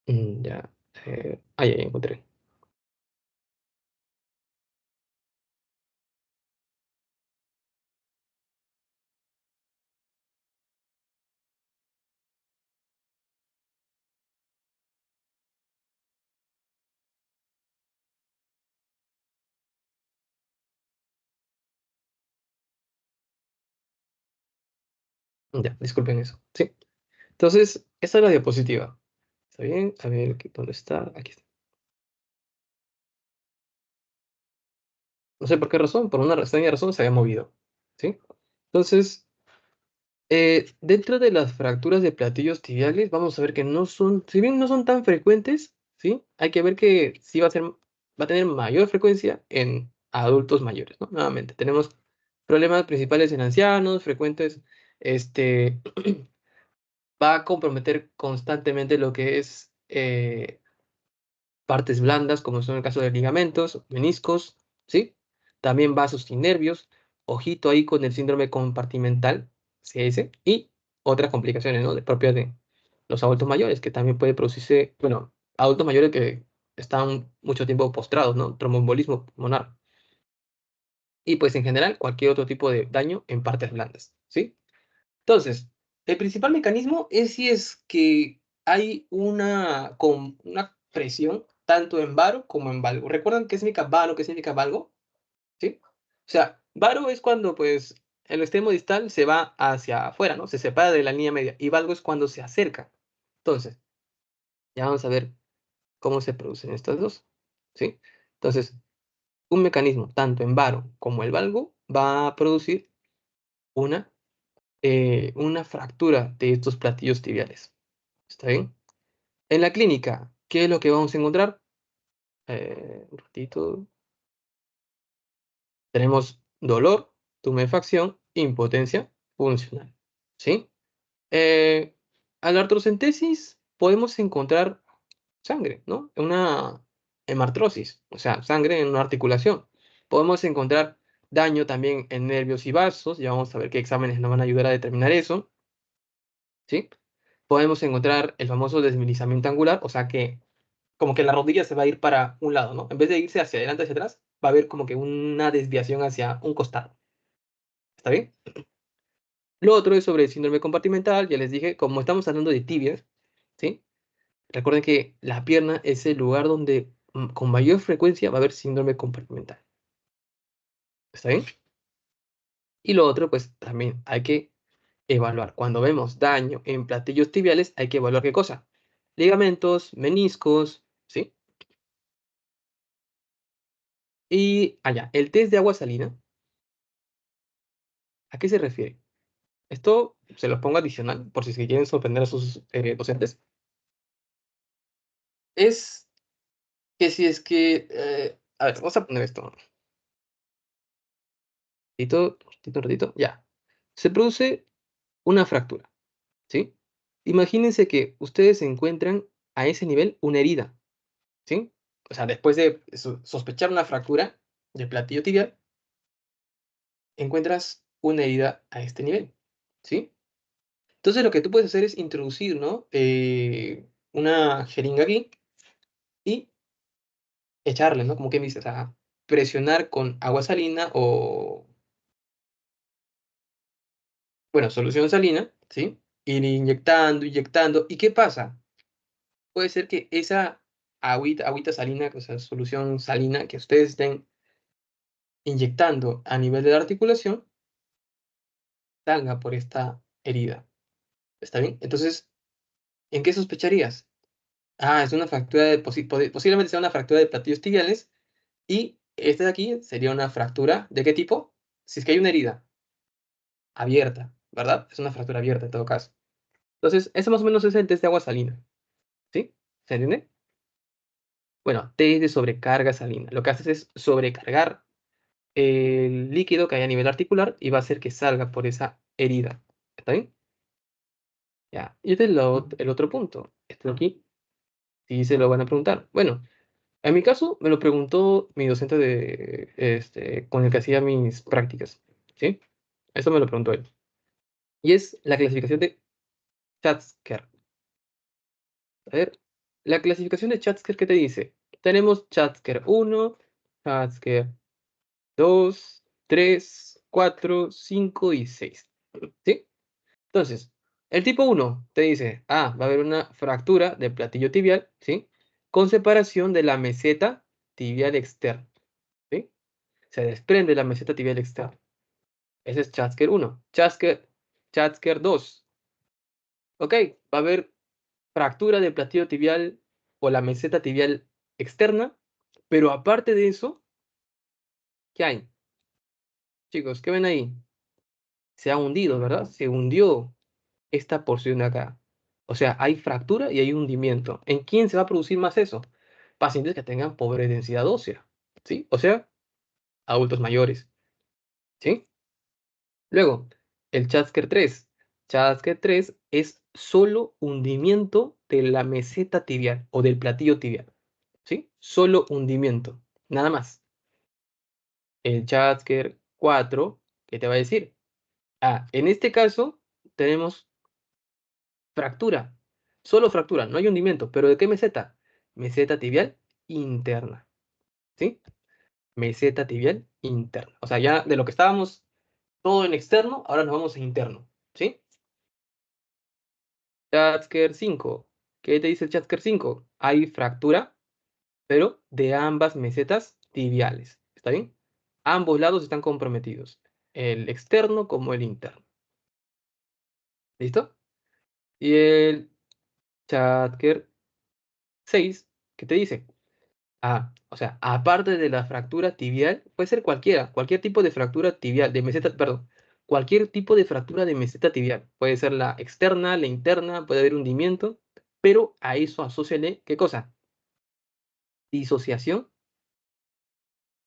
Ya. Ya encontré. Ya, disculpen eso. Sí. Entonces, esta es la diapositiva. ¿Está bien? A ver, ¿dónde está? Aquí está. No sé por qué razón, por una extraña razón se había movido. ¿Sí? Entonces, dentro de las fracturas de platillos tibiales, vamos a ver que no son, si bien no son tan frecuentes, ¿sí? Hay que ver que sí va a tener mayor frecuencia en adultos mayores, ¿no? Nuevamente, tenemos problemas principales en ancianos, frecuentes, este, va a comprometer constantemente lo que es partes blandas, como son el caso de ligamentos, meniscos, ¿sí? También vasos y nervios. Ojito ahí con el síndrome compartimental, CS, y otras complicaciones, ¿no? Propias de los adultos mayores, que también puede producirse, bueno, adultos mayores que están mucho tiempo postrados, ¿no? Tromboembolismo pulmonar. Y pues en general, cualquier otro tipo de daño en partes blandas, ¿sí? Entonces, El principal mecanismo es si es que hay una presión tanto en varo como en valgo. ¿Recuerdan qué significa varo, qué significa valgo? ¿Sí? O sea, varo es cuando, pues, el extremo distal se va hacia afuera, ¿no? Se separa de la línea media. Y valgo es cuando se acerca. Entonces, ya vamos a ver cómo se producen estas dos, ¿sí? Entonces, un mecanismo, tanto en varo como el valgo, va a producir una, una fractura de estos platillos tibiales. ¿Está bien? En la clínica, ¿qué es lo que vamos a encontrar? Un ratito. Tenemos dolor, tumefacción, impotencia funcional. ¿Sí? Eh, a la artrocentesis podemos encontrar sangre, ¿no? Una hemartrosis, o sea, sangre en una articulación. Podemos encontrar daño también en nervios y vasos, ya vamos a ver qué exámenes nos van a ayudar a determinar eso, ¿sí? Podemos encontrar el famoso desmilizamiento angular, o sea que como que la rodilla se va a ir para un lado, ¿no? En vez de irse hacia adelante, hacia atrás, va a haber como que una desviación hacia un costado. ¿Está bien? Lo otro es sobre el síndrome compartimental, ya les dije, como estamos hablando de tibias, ¿sí? Recuerden que la pierna es el lugar donde con mayor frecuencia va a haber síndrome compartimental. ¿Está bien? Y lo otro, pues también hay que evaluar. Cuando vemos daño en platillos tibiales, hay que evaluar qué cosa. Ligamentos, meniscos, ¿sí? Y allá, el test de agua salina, ¿a qué se refiere? Esto se los pongo adicional, por si se quieren sorprender a sus docentes. Es que si es que, a ver, vamos a poner esto. Un ratito, ya. Se produce una fractura, ¿sí? Imagínense que ustedes encuentran a ese nivel una herida, ¿sí? O sea, después de sospechar una fractura del platillo tibial, encuentras una herida a este nivel, ¿sí? Entonces lo que tú puedes hacer es introducir, ¿no? Una jeringa aquí y echarle, ¿no? Como que dices, a presionar con agua salina o, bueno, solución salina, ¿sí? Ir inyectando, inyectando. ¿Y qué pasa? Puede ser que esa agüita salina, o sea, solución salina que ustedes estén inyectando a nivel de la articulación, salga por esta herida. ¿Está bien? Entonces, ¿en qué sospecharías? Ah, es una fractura de, posiblemente sea una fractura de platillos tibiales y esta de aquí sería una fractura, ¿de qué tipo? Si es que hay una herida abierta, ¿verdad? Es una fractura abierta en todo caso. Entonces, eso más o menos es el test de agua salina, ¿sí? ¿Se entiende? Bueno, test de sobrecarga salina. Lo que haces es sobrecargar el líquido que hay a nivel articular y va a hacer que salga por esa herida. ¿Está bien? Ya. Y este es el otro punto. Esto de aquí, sí se lo van a preguntar. Bueno, en mi caso me lo preguntó mi docente con el que hacía mis prácticas. ¿Sí? Eso me lo preguntó él. Y es la clasificación de Schatzker. A ver, la clasificación de Schatzker, ¿qué te dice? Tenemos Schatzker 1, Schatzker 2, 3, 4, 5 y 6. ¿Sí? Entonces, el tipo 1 te dice, va a haber una fractura del platillo tibial, ¿sí? Con separación de la meseta tibial externa, ¿sí? Se desprende la meseta tibial externa. Ese es Schatzker 1. Schatzker 2. Ok, va a haber fractura del platillo tibial o la meseta tibial externa, pero aparte de eso, ¿qué hay? Chicos, ¿qué ven ahí? Se ha hundido, ¿verdad? Se hundió esta porción de acá. O sea, hay fractura y hay hundimiento. ¿En quién se va a producir más eso? Pacientes que tengan pobre densidad ósea, ¿sí? O sea, adultos mayores, ¿sí? Luego, el Chatzker 3. Chatzker 3 es solo hundimiento de la meseta tibial o del platillo tibial, ¿sí? Solo hundimiento, nada más. El Chatzker 4, ¿qué te va a decir? En este caso tenemos fractura, solo fractura, no hay hundimiento, pero ¿de qué meseta? Meseta tibial interna, ¿sí? Meseta tibial interna. O sea, ya de lo que estábamos todo en externo, ahora nos vamos en interno, ¿sí? Tasker 5. ¿Qué te dice el Tasker 5? Hay fractura, pero de ambas mesetas tibiales. ¿Está bien? Ambos lados están comprometidos, el externo como el interno. ¿Listo? Y el Tasker 6, ¿qué te dice? O sea, aparte de la fractura tibial, puede ser cualquier tipo de fractura tibial, de meseta, perdón, cualquier tipo de fractura de meseta tibial. Puede ser la externa, la interna, puede haber hundimiento, pero a eso asóciale, ¿qué cosa? Disociación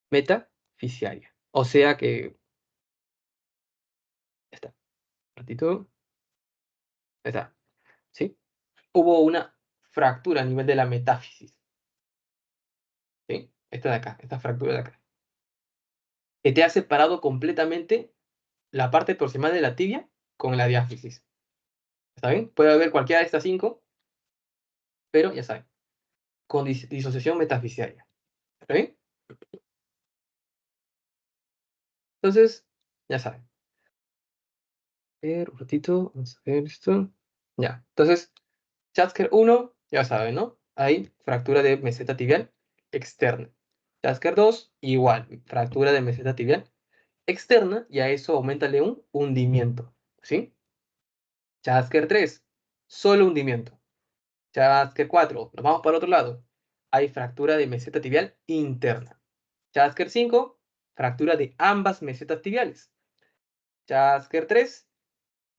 metafisiaria. O sea que, está, ratito, está, ¿sí? Hubo una fractura a nivel de la metáfisis, ¿sí? Esta de acá, esta fractura de acá, que te ha separado completamente la parte proximal de la tibia con la diáfisis. ¿Está bien? Puede haber cualquiera de estas cinco, pero ya saben, con disociación metafisiaria. ¿Está bien? Entonces, ya saben. A ver, un ratito, vamos a ver esto. Ya, entonces, Chasker 1, ya saben, ¿no? Hay fractura de meseta tibial externa. Chasker 2, igual, fractura de meseta tibial externa, y a eso aumentale un hundimiento, ¿sí? Chasker 3, solo hundimiento. Chasker 4, nos vamos para otro lado. Hay fractura de meseta tibial interna. Chasker 5, fractura de ambas mesetas tibiales. Chasker 3,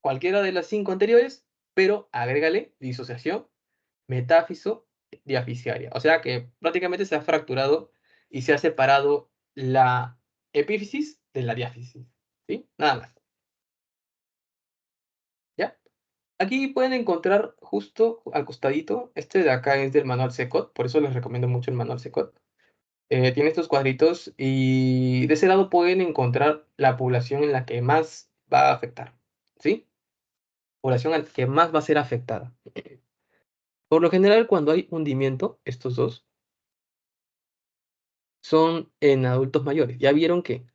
cualquiera de las cinco anteriores, pero agrégale disociación metáfiso diafisiaria. O sea que prácticamente se ha fracturado y se ha separado la epífisis de la diáfisis. ¿Sí? Nada más. ¿Ya? Aquí pueden encontrar justo al costadito, este de acá es del manual CECOT, por eso les recomiendo mucho el manual CECOT. Tiene estos cuadritos y de ese lado pueden encontrar la población en la que más va a afectar, ¿sí? Población al que más va a ser afectada. Por lo general, cuando hay hundimiento, estos dos son en adultos mayores. Ya vieron que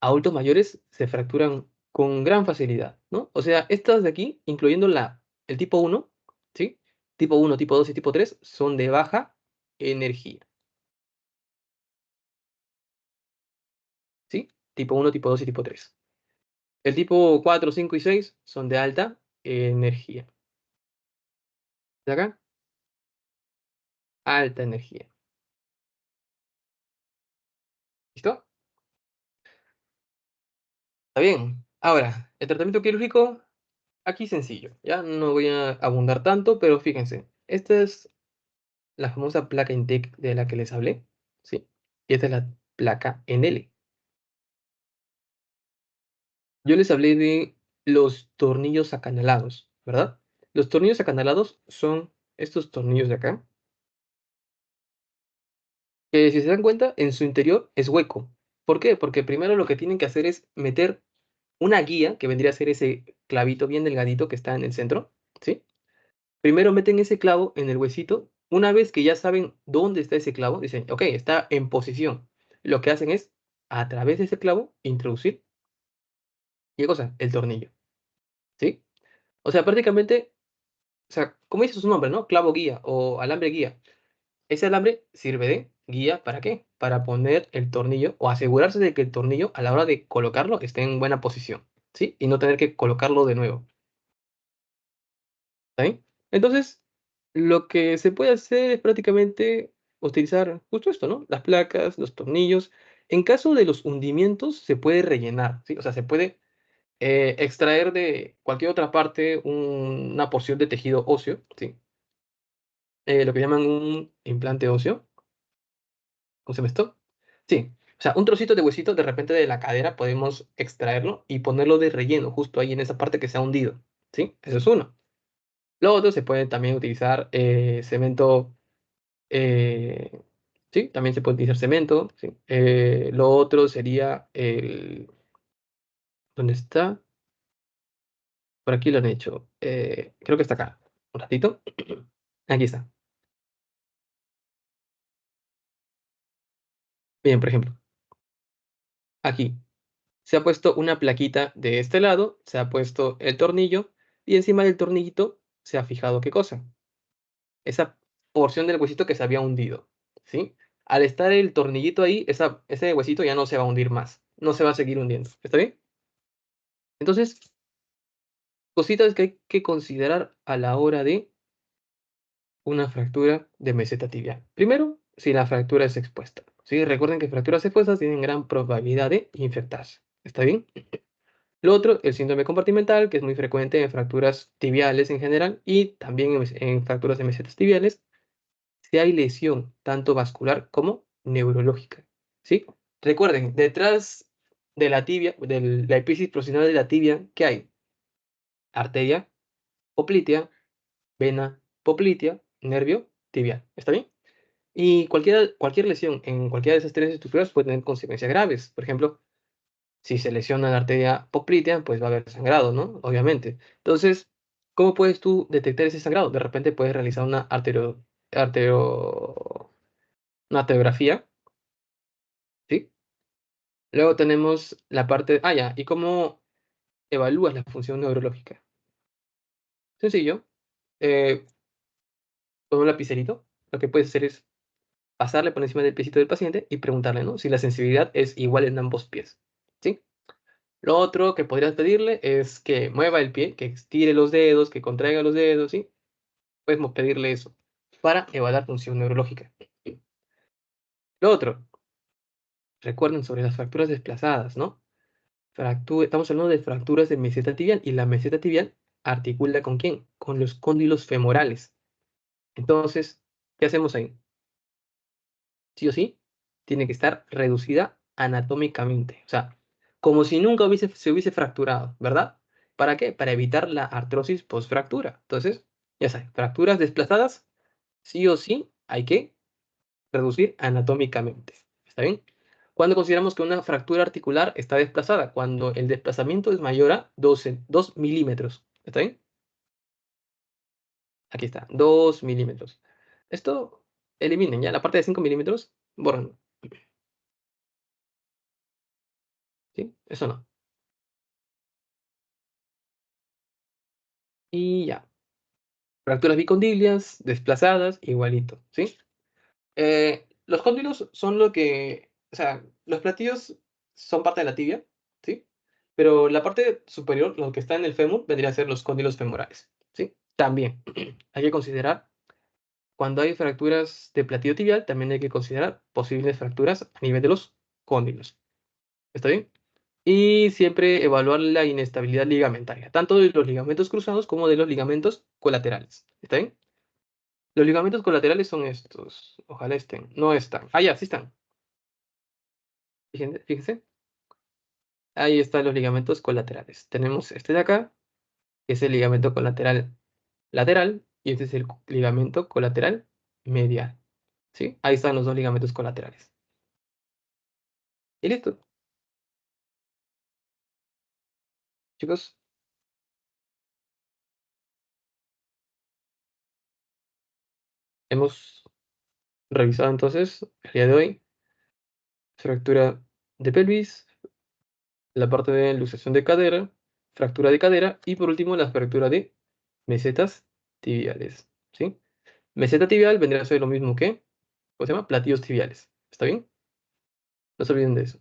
adultos mayores se fracturan con gran facilidad, ¿no? O sea, estas de aquí, incluyendo el tipo 1, ¿sí? Tipo 1, tipo 2 y tipo 3 son de baja energía, ¿sí? Tipo 1, tipo 2 y tipo 3. El tipo 4, 5 y 6 son de alta energía. ¿De acá? Alta energía. ¿Listo? Está bien. Ahora, el tratamiento quirúrgico, aquí sencillo. Ya no voy a abundar tanto, pero fíjense. Esta es la famosa placa Intec de la que les hablé, ¿sí? Y esta es la placa NL. Yo les hablé de los tornillos acanalados, ¿verdad? Los tornillos acanalados son estos tornillos de acá, que si se dan cuenta, en su interior es hueco. ¿Por qué? Porque primero lo que tienen que hacer es meter una guía, que vendría a ser ese clavito bien delgadito que está en el centro, ¿sí? Primero meten ese clavo en el huesito. Una vez que ya saben dónde está ese clavo, dicen, ok, está en posición. Lo que hacen es, a través de ese clavo, introducir, ¿qué cosa? El tornillo, ¿sí? O sea, prácticamente, o sea, como dice su nombre, ¿no? Clavo guía o alambre guía. Ese alambre sirve de guía, ¿para qué? Para poner el tornillo o asegurarse de que el tornillo a la hora de colocarlo esté en buena posición, ¿sí? Y no tener que colocarlo de nuevo. ¿Está bien? Entonces, lo que se puede hacer es prácticamente utilizar justo esto, ¿no? Las placas, los tornillos. En caso de los hundimientos, se puede rellenar, ¿sí? O sea, se puede extraer de cualquier otra parte una porción de tejido óseo, ¿sí? Lo que llaman un implante óseo. ¿Cómo se llama esto? Sí. O sea, un trocito de huesito de repente de la cadera podemos extraerlo y ponerlo de relleno justo ahí en esa parte que se ha hundido, ¿sí? Eso es uno. Lo otro se puede también utilizar cemento. eh, sí, también se puede utilizar cemento. Sí. Lo otro sería el. ¿Dónde está? Por aquí lo han hecho. Creo que está acá. Un ratito. Aquí está. Bien, por ejemplo, aquí se ha puesto una plaquita de este lado, se ha puesto el tornillo y encima del tornillito se ha fijado ¿qué cosa? Esa porción del huesito que se había hundido, ¿sí? Al estar el tornillito ahí, ese huesito ya no se va a hundir más, no se va a seguir hundiendo, ¿está bien? Entonces, cositas que hay que considerar a la hora de una fractura de meseta tibial. Primero, si la fractura es expuesta, ¿sí? Recuerden que fracturas expuestas tienen gran probabilidad de infectarse, ¿está bien? Lo otro, el síndrome compartimental, que es muy frecuente en fracturas tibiales en general y también en fracturas de mesetas tibiales, si hay lesión tanto vascular como neurológica, ¿sí? Recuerden, detrás de la tibia, de la epífisis proximal de la tibia, ¿qué hay? Arteria poplitea, vena poplitea, nervio tibial, ¿está bien? Y cualquier lesión en cualquiera de esas tres estructuras puede tener consecuencias graves. Por ejemplo, si se lesiona la arteria poplitea, pues va a haber sangrado, ¿no? Obviamente. Entonces, ¿cómo puedes tú detectar ese sangrado? De repente puedes realizar arterio, una arteriografía, ¿sí? Luego tenemos la parte, ya, ¿y cómo evalúas la función neurológica? Sencillo, eh, con un lapicerito, lo que puedes hacer es pasarle por encima del piecito del paciente y preguntarle, ¿no? Si la sensibilidad es igual en ambos pies, ¿sí? Lo otro que podrías pedirle es que mueva el pie, que estire los dedos, que contraiga los dedos, ¿sí? Puedes pedirle eso para evaluar función neurológica. Lo otro, recuerden sobre las fracturas desplazadas, ¿no? Estamos hablando de fracturas de meseta tibial y la meseta tibial articula ¿con quién? Con los cóndilos femorales. Entonces, ¿qué hacemos ahí? Sí o sí, tiene que estar reducida anatómicamente. O sea, como si nunca se hubiese fracturado, ¿verdad? ¿Para qué? Para evitar la artrosis post-fractura. Entonces, ya saben, fracturas desplazadas, sí o sí hay que reducir anatómicamente. ¿Está bien? Cuando consideramos que una fractura articular está desplazada, cuando el desplazamiento es mayor a 2 milímetros. ¿Está bien? Aquí está, 2 milímetros. Esto eliminen ya la parte de 5 milímetros, borran. ¿Sí? Eso no. Y ya. Fracturas bicondilias, desplazadas, igualito. ¿Sí? Los cóndilos son lo que, o sea, los platillos son parte de la tibia, ¿sí? Pero la parte superior, lo que está en el fémur, vendría a ser los cóndilos femorales, ¿sí? También hay que considerar, cuando hay fracturas de platillo tibial, también hay que considerar posibles fracturas a nivel de los cóndilos. ¿Está bien? Y siempre evaluar la inestabilidad ligamentaria, tanto de los ligamentos cruzados como de los ligamentos colaterales. ¿Está bien? Los ligamentos colaterales son estos. Ojalá estén. No están. Ya, sí están. Fíjense, fíjense. Ahí están los ligamentos colaterales. Tenemos este de acá, que es el ligamento colateral lateral, y este es el ligamento colateral medial. ¿Sí? Ahí están los dos ligamentos colaterales. Y listo. Chicos, hemos revisado entonces el día de hoy fractura de pelvis, la parte de luxación de cadera, fractura de cadera y por último la fractura de mesetas tibiales. ¿Sí? Meseta tibial vendría a ser lo mismo que, ¿cómo se llama? Platillos tibiales. ¿Está bien? No se olviden de eso.